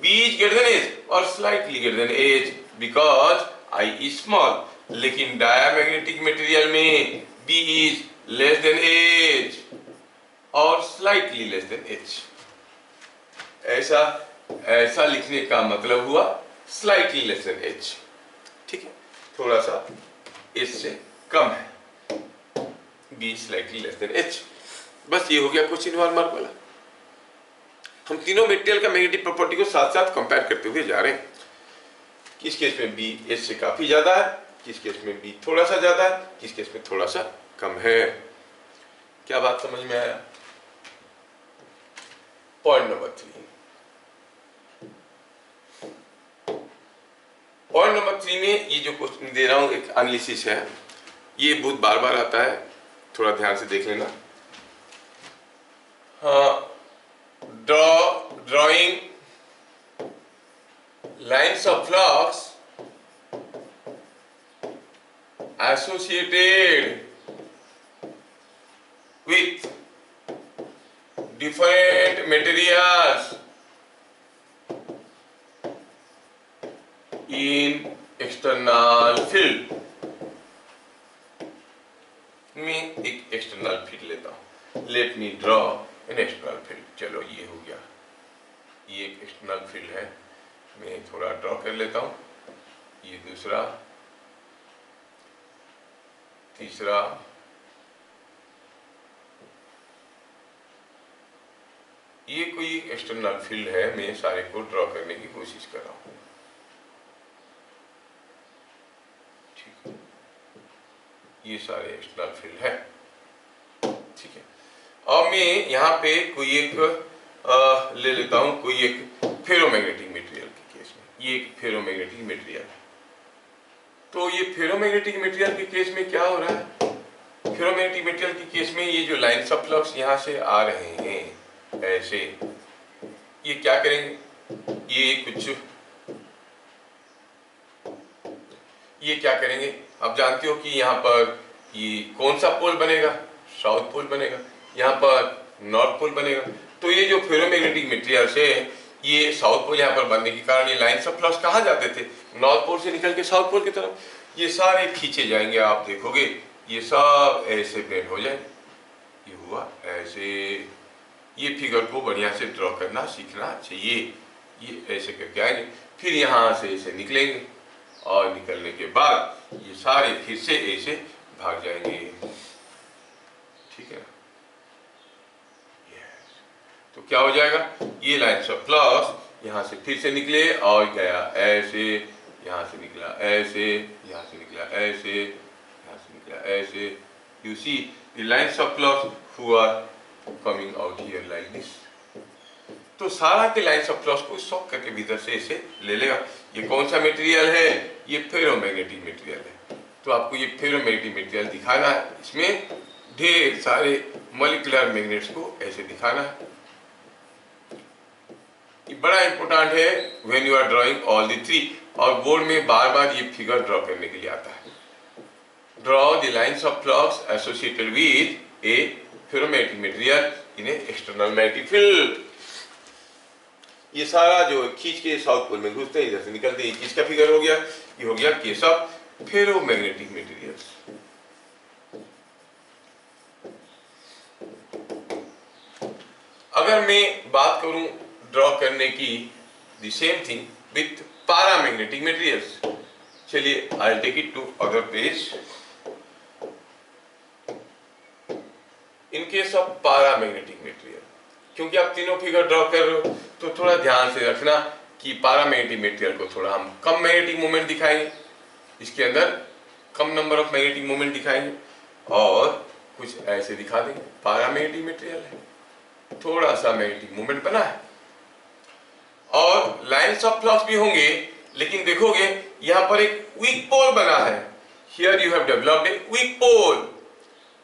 B is greater than H और slightly greater than H because I is small. लेकिन डायमैग्नेटिक मटेरियल में B is less then H और slightly less than H। ऐसा लिखने का मतलब हुआ स्लाइटली लेस देन H। ठीक है, थोड़ा सा H से कम है, B slightly less than H। बस ये हो गया क्वेश्चन 1 मार्क वाला। हम तीनों मटेरियल का मैग्नेटिक प्रॉपर्टी को साथ साथ कंपेयर करते हुए जा रहे हैं। किस केस में B H से काफी ज्यादा है, किस केस में B थोड़ा सा ज्यादा है, किस केस में थोड़ा सा कम है। क्या बात समझ में आया? Point number 3। पॉइंट नंबर 3 में ये जो क्वेश्चन दे रहा हूं एक एनालिसिस है, ये बहुत बार बार आता है, थोड़ा ध्यान से देख लेना। हाँ, drawing lines of flux associated with different materials in external field। मैं एक एक्सटर्नल फील्ड लेता हूं, let me draw an external field. चलो ये हो गया, ये एक एक्सटर्नल फील्ड है, मैं थोड़ा ड्रॉ कर लेता हूं। ये दूसरा, तीसरा, ये कोई एक्सटर्नल फील्ड है, मैं सारे को ड्रॉ करने की कोशिश कर रहा हूं। ठीक है, ये सारे एक्सटर्नल फील्ड है। ठीक है, अब मैं यहाँ पे कोई एक ले लेता हूं, कोई एक फेरोमैग्नेटिक मटेरियल के केस में। ये एक फेरोमैग्नेटिक मटेरियल है, तो ये फेरोमैग्नेटिक मटेरियल के केस में क्या हो रहा है? फेरोमैग्नेटिक मटेरियल के केस में ये जो लाइन्स ऑफ फ्लक्स यहाँ से आ रहे हैं ऐसे, ये क्या करेंगे? ये क्या करेंगे? आप जानते हो कि यहाँ पर ये कौन सा पोल बनेगा? साउथ पोल बनेगा, यहाँ पर नॉर्थ पोल बनेगा। तो ये जो फेरोमैग्नेटिक मटेरियल है, ये साउथ पोल यहाँ पर बनने के कारण ये लाइन्स ऑफ फ्लक्स कहाँ जाते थे? नॉर्थ पोल से निकल के साउथ पोल की तरफ। ये सारे खींचे जाएंगे, आप देखोगे ये सब ऐसे बेंड हो जाएंगे। ये हुआ ऐसे। ये फिगर को बढ़िया से ड्रॉ करना सीखना चाहिए। ये ऐसे करके आएंगे, फिर यहाँ से ऐसे निकलेंगे और निकलने के बाद ये सारे फिर से ऐसे भाग जाएंगे। ठीक है, तो क्या हो जाएगा? ये लाइन्स ऑफ फ्लक्स यहाँ से फिर से निकले और गया ऐसे, यहाँ से निकला ऐसे, यहाँ से निकला ऐसे, यहाँ से निकला ऐसे। You see the lines of flux who are coming out here like this. तो सारा के लाइन्स ऑफ फ्लक्स को सॉक करके भीतर से ऐसे ले लेगा। ये कौन सा मटेरियल है? ये फेरोमैग्नेटिक मटेरियल है। तो आपको ये फेरोमैग्नेटिक मटेरियल दिखाना है, इसमें ढेर सारे मॉलिक्यूलर मैग्नेट्स को ऐसे दिखाना है। ये बड़ा इंपॉर्टेंट है when you are drawing all the three, और बोर्ड में बार बार ये फिगर ड्रॉ करने के लिए आता है। Draw the lines of flux associated with A ferromagnetic material in external magnetic field. ये सारा जो खींच के साउथ पोल में घुसते हैं, इधर से निकलते हैं। किसका फिगर हो गया? ये हो गया केस ऑफ फेरोमैग्नेटिक मटेरियल्स। अगर मैं बात करूं ड्रॉ करने की the same thing with paramagnetic materials, चलिए I take it to other page. In case of paramagnetic material, क्योंकि आप तीनों फिगर ड्रॉ कर रहे हो तो थोड़ा ध्यान से रखना कि पैरामैग्नेटिक मटेरियल को थोड़ा हम कम मैग्नेटिक मोमेंट दिखाएंगे, इसके अंदर कम नंबर ऑफ मैग्नेटिक मोमेंट दिखाएंगे और कुछ ऐसे दिखा देंगे। पैरामैग्नेटिक मटेरियल है, थोड़ा सा मैग्नेटिक मोमेंट बना है और लाइंस ऑफ फ्लक्स भी होंगे, लेकिन देखोगे यहां पर एक वीक पोल बना है। Here you have developed a weak pole.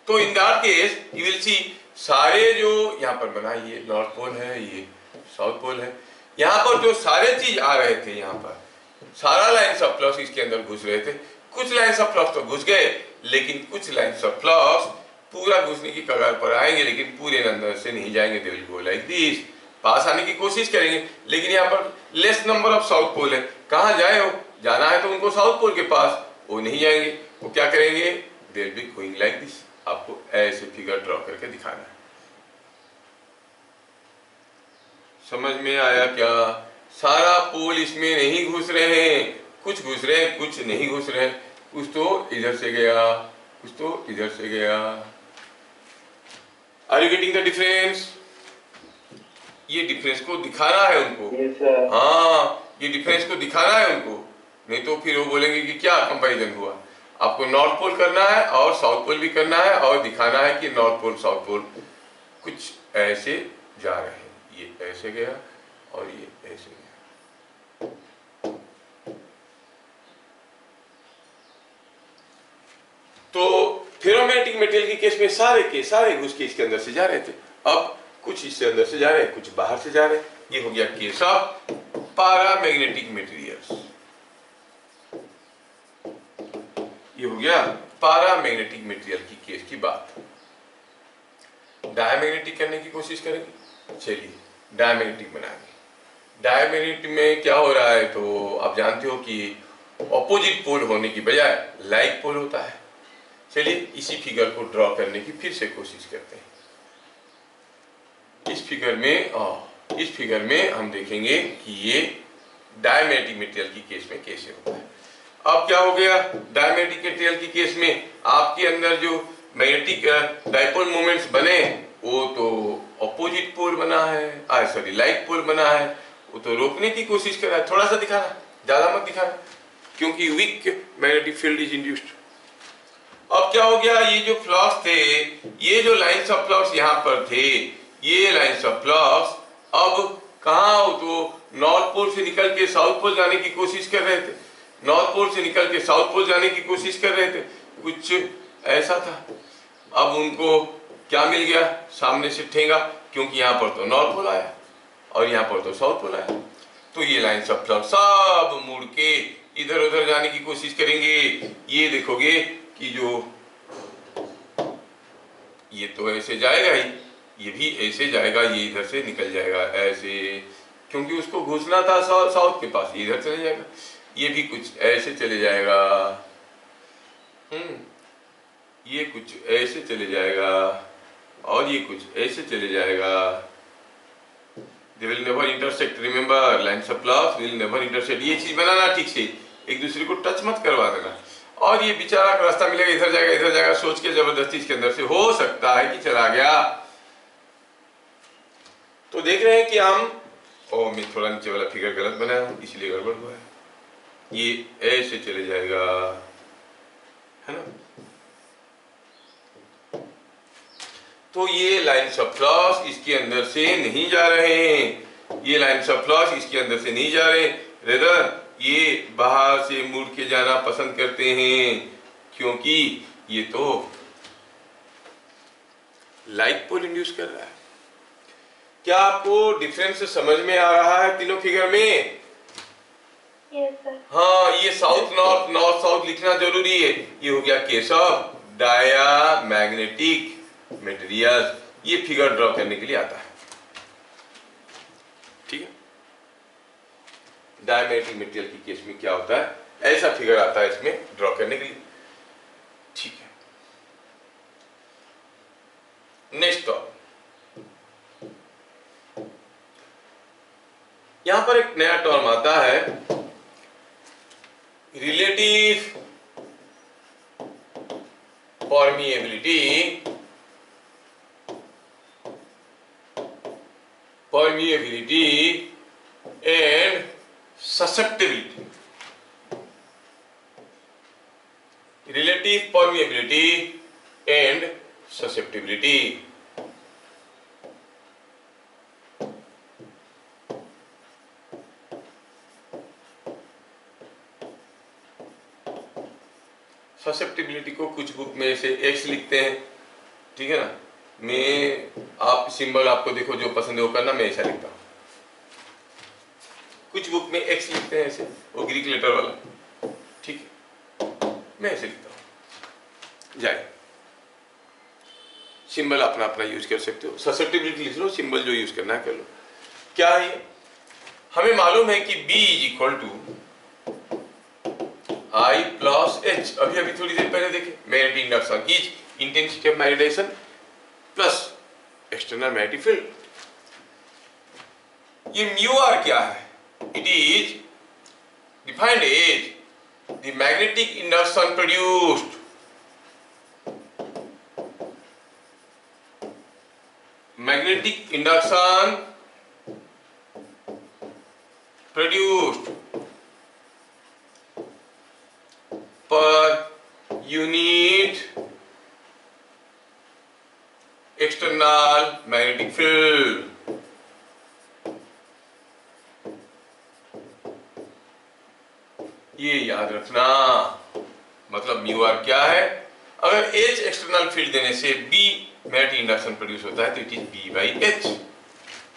तो in that case you will see सारे जो यहां पर बना, ये नॉर्थ पोल है, ये साउथ पोल है, यहां पर जो सारे चीज आ रहे थे, यहां पर सारा लाइंस ऑफ फ्लक्स इसके अंदर घुस रहे थे। कुछ लाइंस ऑफ फ्लक्स तो घुस गए, लेकिन कुछ लाइंस ऑफ फ्लक्स पूरा घुसने की कगार पर आएंगे, लेकिन पूरे अंदर से नहीं जाएंगे। They will go like this, पास आने की कोशिश करेंगे, लेकिन यहाँ पर less number of south pole है। कहाँ जाए हो? जाना है तो उनको साउथ पोल के पास, वो नहीं जाएंगे। वो क्या करेंगे? They will be going like this. आपको ऐसे फिगर ड्रॉ करके दिखाना है। समझ में आया क्या? सारा पोल इसमें नहीं घुस रहे हैं, कुछ घुस रहे हैं, कुछ नहीं घुस रहे हैं। कुछ तो इधर से गया, कुछ तो इधर से गया। Are you getting the difference? ये डिफरेंस को दिखाना है उनको। yes, हाँ, ये डिफरेंस को दिखाना है उनको, नहीं तो फिर वो बोलेंगे कि क्या कंपैरिजन हुआ। आपको नॉर्थ पोल करना है और साउथ पोल भी करना है और दिखाना है कि नॉर्थ पोल साउथ पोल कुछ ऐसे जा रहे हैं। ये ऐसे गया और ये ऐसे गया। तो फेरोमैग्नेटिक मटेरियल के केस में सारे के सारे घुस के इसके अंदर से जा रहे थे। अब कुछ इससे अंदर से जा रहे हैं, कुछ बाहर से जा रहे हैं। ये हो गया केस ऑफ पैरामैग्नेटिक मटेरियल्स। ये हो गया पैरामैग्नेटिक मटेरियल की केस की बात। डायमैग्नेटिक करने की कोशिश करेंगे। चलिए डायमैग्नेटिक बनाएंगे। डायमैग्नेटिक में क्या हो रहा है? तो आप जानते हो कि ऑपोजिट पोल होने की बजाय लाइक पोल होता है। चलिए इसी फिगर को ड्रॉ करने की फिर से कोशिश करते हैं। इस फिगर में हम देखेंगे कि ये डायमैग्नेटिक मटेरियल की केस में कैसे होता है। अब क्या हो गया? डायमैग्नेटिक मटेरियल की केस में आपके अंदर जो मैग्नेटिक डाइपोल मोमेंट्स बने, वो तो ऑपोजिट पोल बना है, सॉरी लाइक पोल बना है। वो तो रोकने की कोशिश कर रहा है। थोड़ा सा दिखाना, ज्यादा मत दिखाना, क्योंकि weak magnetic field is induced. अब क्या हो गया? ये जो फ्लक्स थे, ये जो लाइंस ऑफ फ्लक्स यहाँ पर थे, ये लाइंस ऑफ फ्लक्स अब कहाँ हो? तो नॉर्थ पोल से निकल के साउथ पोल जाने की कोशिश कर रहे थे। नॉर्थ पोल से निकल के साउथ पोल जाने की कोशिश कर रहे थे। कुछ ऐसा था। अब उनको क्या मिल गया? सामने से ठेंगा, क्योंकि यहाँ पर तो नॉर्थ पोल आया और यहाँ पर तो साउथ पोल आया। तो ये लाइंस ऑफ फ्लक्स सब मुड़ के इधर उधर जाने की कोशिश करेंगे। ये देखोगे कि जो ये तो ऐसे जाएगा ही, ये भी ऐसे जाएगा, ये इधर से निकल जाएगा ऐसे, क्योंकि उसको घुसना था साउथ के पास, ये इधर चले जाएगा। ये भी कुछ ऐसे चले जाएगा, ये कुछ ऐसे चले जाएगा और ये कुछ ऐसे चले जाएगा। They will never intersect. Remember, lines of flux will never intersect. ये चीज बनाना ठीक से, एक दूसरे को टच मत करवा देना। और ये बेचारा का रास्ता मिलेगा, इधर जाएगा सोच के जबरदस्ती इसके अंदर से हो सकता है कि चला गया। तो देख रहे हैं कि हम मैं थोड़ा नीचे वाला फिगर गलत बनाया हूं, इसलिए गड़बड़ हुआ है। ये ऐसे चले जाएगा, है ना? तो ये लाइन्स ऑफ फ्लक्स इसके अंदर से नहीं जा रहे हैं। ये लाइन्स ऑफ फ्लक्स इसके अंदर से नहीं जा रहे, रेदर ये बाहर से मुड़ के जाना पसंद करते हैं, क्योंकि ये तो लाइक पोल इंड्यूस कर रहा है। क्या आपको डिफरेंस समझ में आ रहा है तीनों फिगर में? yes, sir. हाँ, ये साउथ नॉर्थ, नॉर्थ साउथ लिखना जरूरी है। ये हो गया केस ऑफ डायमैग्नेटिक मटेरियल, ये फिगर ड्रॉ करने के लिए आता है। ठीक है, डायमैग्नेटिक मटेरियल की केस में क्या होता है, ऐसा फिगर आता है इसमें ड्रॉ करने के लिए। ठीक है, नेक्स्ट टॉपिक, यहां पर एक नया टर्म आता है, relative permeability and susceptibility. Relative permeability and susceptibility. Susceptibility को कुछ बुक में से एक्स लिखते हैं, ठीक है ना। मैं आप सिंबल आपको देखो जो पसंद है वो करना, मैं ऐसा लिखता हूँ। कुछ बुक में एक्स लिखते हैं ऐसे, वो ग्रीक लेटर वाला, ठीक है, मैं ऐसे लिखता हूँ। जाए, सिंबल अपना अपना यूज कर सकते हो, ससेप्टिबिलिटी लिख लो, सिंबल जो यूज करना है कर लो। क्या है, हमें मालूम है कि B is equal to I plus H, अभी थोड़ी देर पहले देखे, magnetic induction is intensity of magnetization plus external magnetic field. ये म्यू आर क्या है, it is defined as the magnetic induction produced per unit external magnetic field। ये याद रखना, मतलब म्यू आर क्या है, अगर H एक्सटर्नल फील्ड देने से B मैग्नेटिक इंडक्शन प्रोड्यूस होता है तो it is B by H।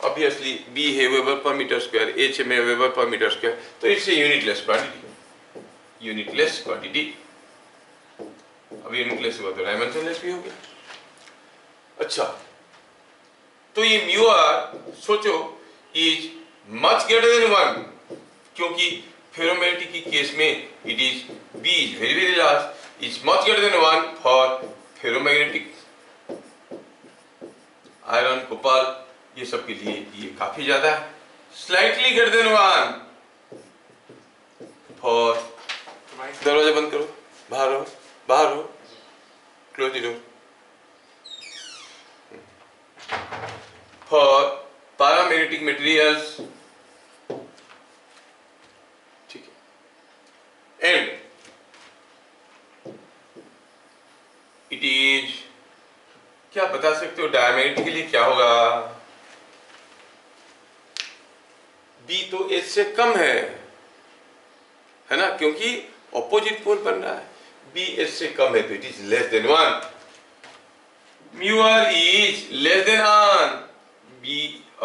Obviously B है weber per metre square, H में वेबर पर मीटर स्क्वायर, तो it's a unitless quantity, unitless quantity. अब यूनिटलेस हुआ तो डायमेंशनलेस भी हो गया। अच्छा, तो ये म्यू आर सोचो इज मच ग्रेटर देन 1, क्योंकि फेरोमैग्नेटिक की केस में it is B is very very large, is much greater than 1 for ferromagnetic. Iron, copper, ये सब के लिए ये काफी ज्यादा है। स्लाइटली ग्रेटर देन 1 फॉर, दरवाजा बंद करो, बाहर हो, बाहर हो, close the door. For paramagnetic materials, ठीक है, एंड इट इज, क्या बता सकते हो डायमैग्नेटिक के लिए क्या होगा? B तो H से कम है ना, क्योंकि ऑपोजिट पोल बन रहा है। B H से कम है तो it is less than 1। Mu r is less than 1, B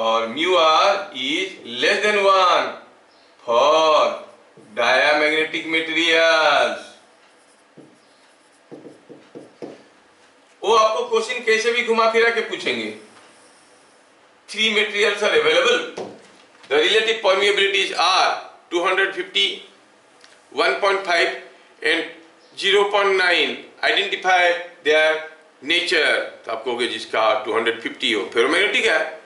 और mu r is less than 1 for diamagnetic materials. वो आपको क्वेश्चन कैसे भी घुमा फिरा के पूछेंगे। 3 materials are available. The relative permeabilities are 250, 1.5 and 0.9. Identify their nature. तो आप कहोगे जिसका 250 हो फेरोमैग्नेटिक है,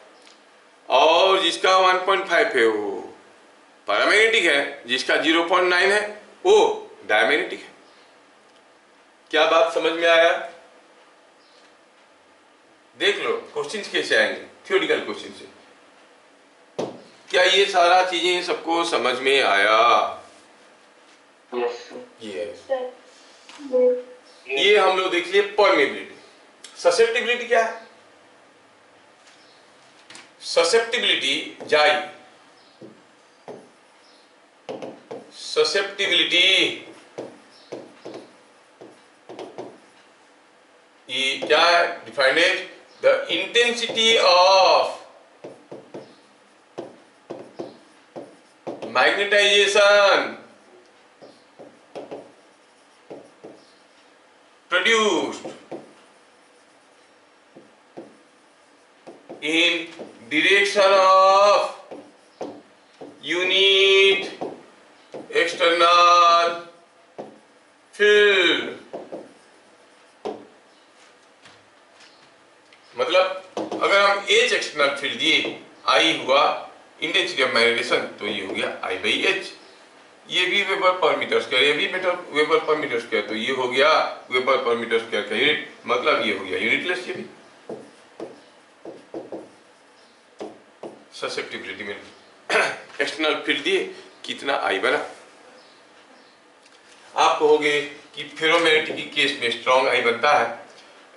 और जिसका 1.5 है वो पैरामैग्नेटिक है, जिसका 0.9 है वो डायमैग्नेटिक है। क्या बात समझ में आया? देख लो क्वेश्चंस कैसे आएंगे, थ्योरेटिकल क्वेश्चन से। क्या ये सारा चीजें सबको समझ में आया? यस। ये हम लोग देख लिए परमेबिलिटी। ससेप्टिबिलिटी क्या है? ससेप्टिबिलिटी जाई, ससेप्टिबिलिटी ये क्या है? Defined as the intensity of magnetization produced in direction of unit external field। मतलब अगर हम H एक्सटर्नल फील्ड दिए, I हुआ इंटेंसिटी ऑफ मैग्नेटाइजेशन, तो ये हो गया I बाई H। ये भी वेबर पर मीटर स्क्वायर, ये भी वेबर पर मीटर स्क्वायर, तो ये हो गया वेबर पर मीटर स्क्वायर का यूनिट, मतलब ये हो गया यूनिटलेस। ये भी ससेप्टिबिलिटी में एक्सटर्नल फील्ड दिए, कितना आई बना। आप कहोगे कि फेरोमैग्नेटिक की केस में स्ट्रॉन्ग आई बनता है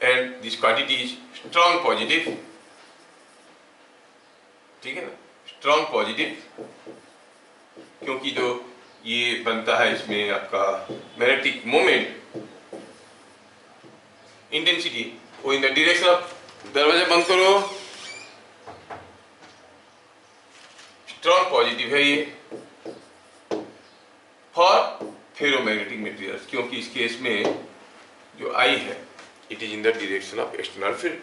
and this quantity is strong positive, ठीक है ना, स्ट्रॉन्ग पॉजिटिव, क्योंकि जो ये बनता है इसमें आपका मैग्नेटिक मोमेंट इंटेंसिटी वो इन द डायरेक्शन ऑफ, दरवाजा बंद करो, स्ट्रॉन्ग पॉजिटिव है ये फॉर फेरोमैग्नेटिक मटेरियल्स, क्योंकि इस केस में जो आई है it is in the direction of external field,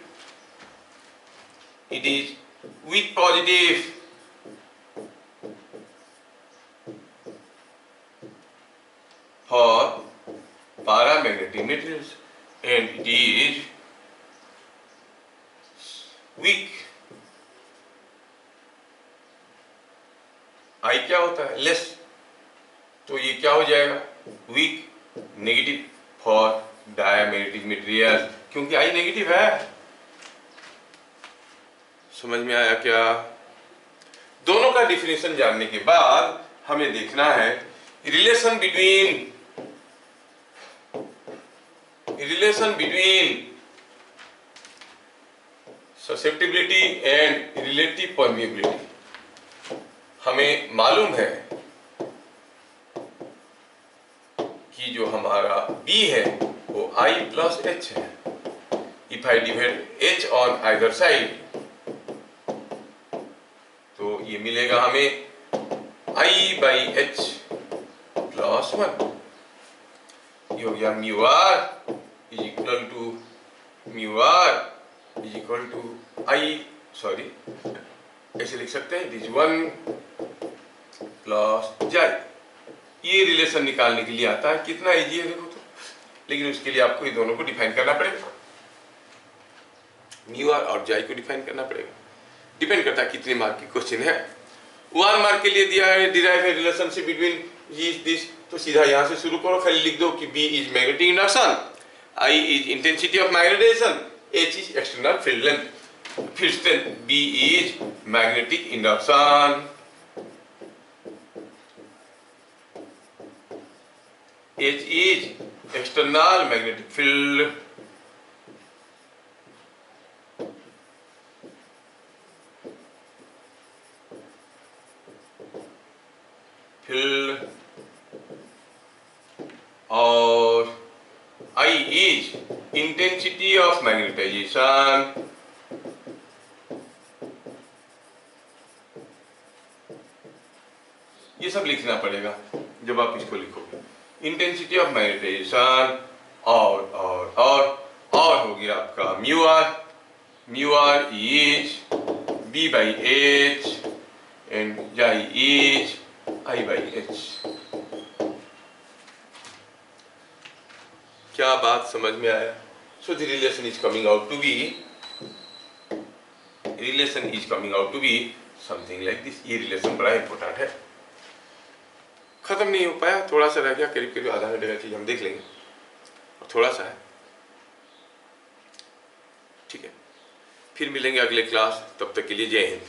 it is with positive for paramagnetic materials and it is weak। I क्या होता है? लेस, तो ये क्या हो जाएगा? Weak, negative for diamagnetic material, क्योंकि I नेगेटिव है। समझ में आया क्या? दोनों का डिफिनेशन जानने के बाद हमें देखना है relation between susceptibility and relative permeability. हमें मालूम है कि जो हमारा B है वो I प्लस H है। If I divide H on either side, तो ये मिलेगा हमें I बाई H प्लस 1। ये हो गया mu r is equal to mu r is equal to I, sorry ऐसे लिख सकते हैं, इट इज 1 प्लस जाई। ये रिलेशन निकालने के लिए आता है, कितना इजी है देखो तो, लेकिन उसके लिए आपको ये दोनों को डिफाइन करना पड़ेगा, म्यू आर और जाई को डिफाइन करना पड़ेगा। डिपेंड करता है कितने मार्क की क्वेश्चन है। 1 मार्क के लिए दिया है डिराइव है रिलेशनशिप बिटवीन दिस, तो सीधा यहां से शुरू करो, खाली लिख दो कि B is magnetic induction, I is intensity of magnetisation, H is external field length, फिर से B is magnetic induction, H is external magnetic field, और I is intensity of magnetisation, ये सब लिखना पड़ेगा जब आप इसको लिखोगे। इंटेंसिटी ऑफ मैग्नेटाइजेशन और हो गया आपका mu r is B by H and chi is I by H। क्या बात समझ में आया? So the relation is coming out to be something like this. ये रिलेशन बड़ा इंपॉर्टेंट है, खत्म नहीं हो पाया, थोड़ा सा रह गया, करीब करीब आधा घंटे का चीज हम देख लेंगे, और थोड़ा सा है, ठीक है। फिर मिलेंगे अगले क्लास, तब तक के लिए जय हिंद।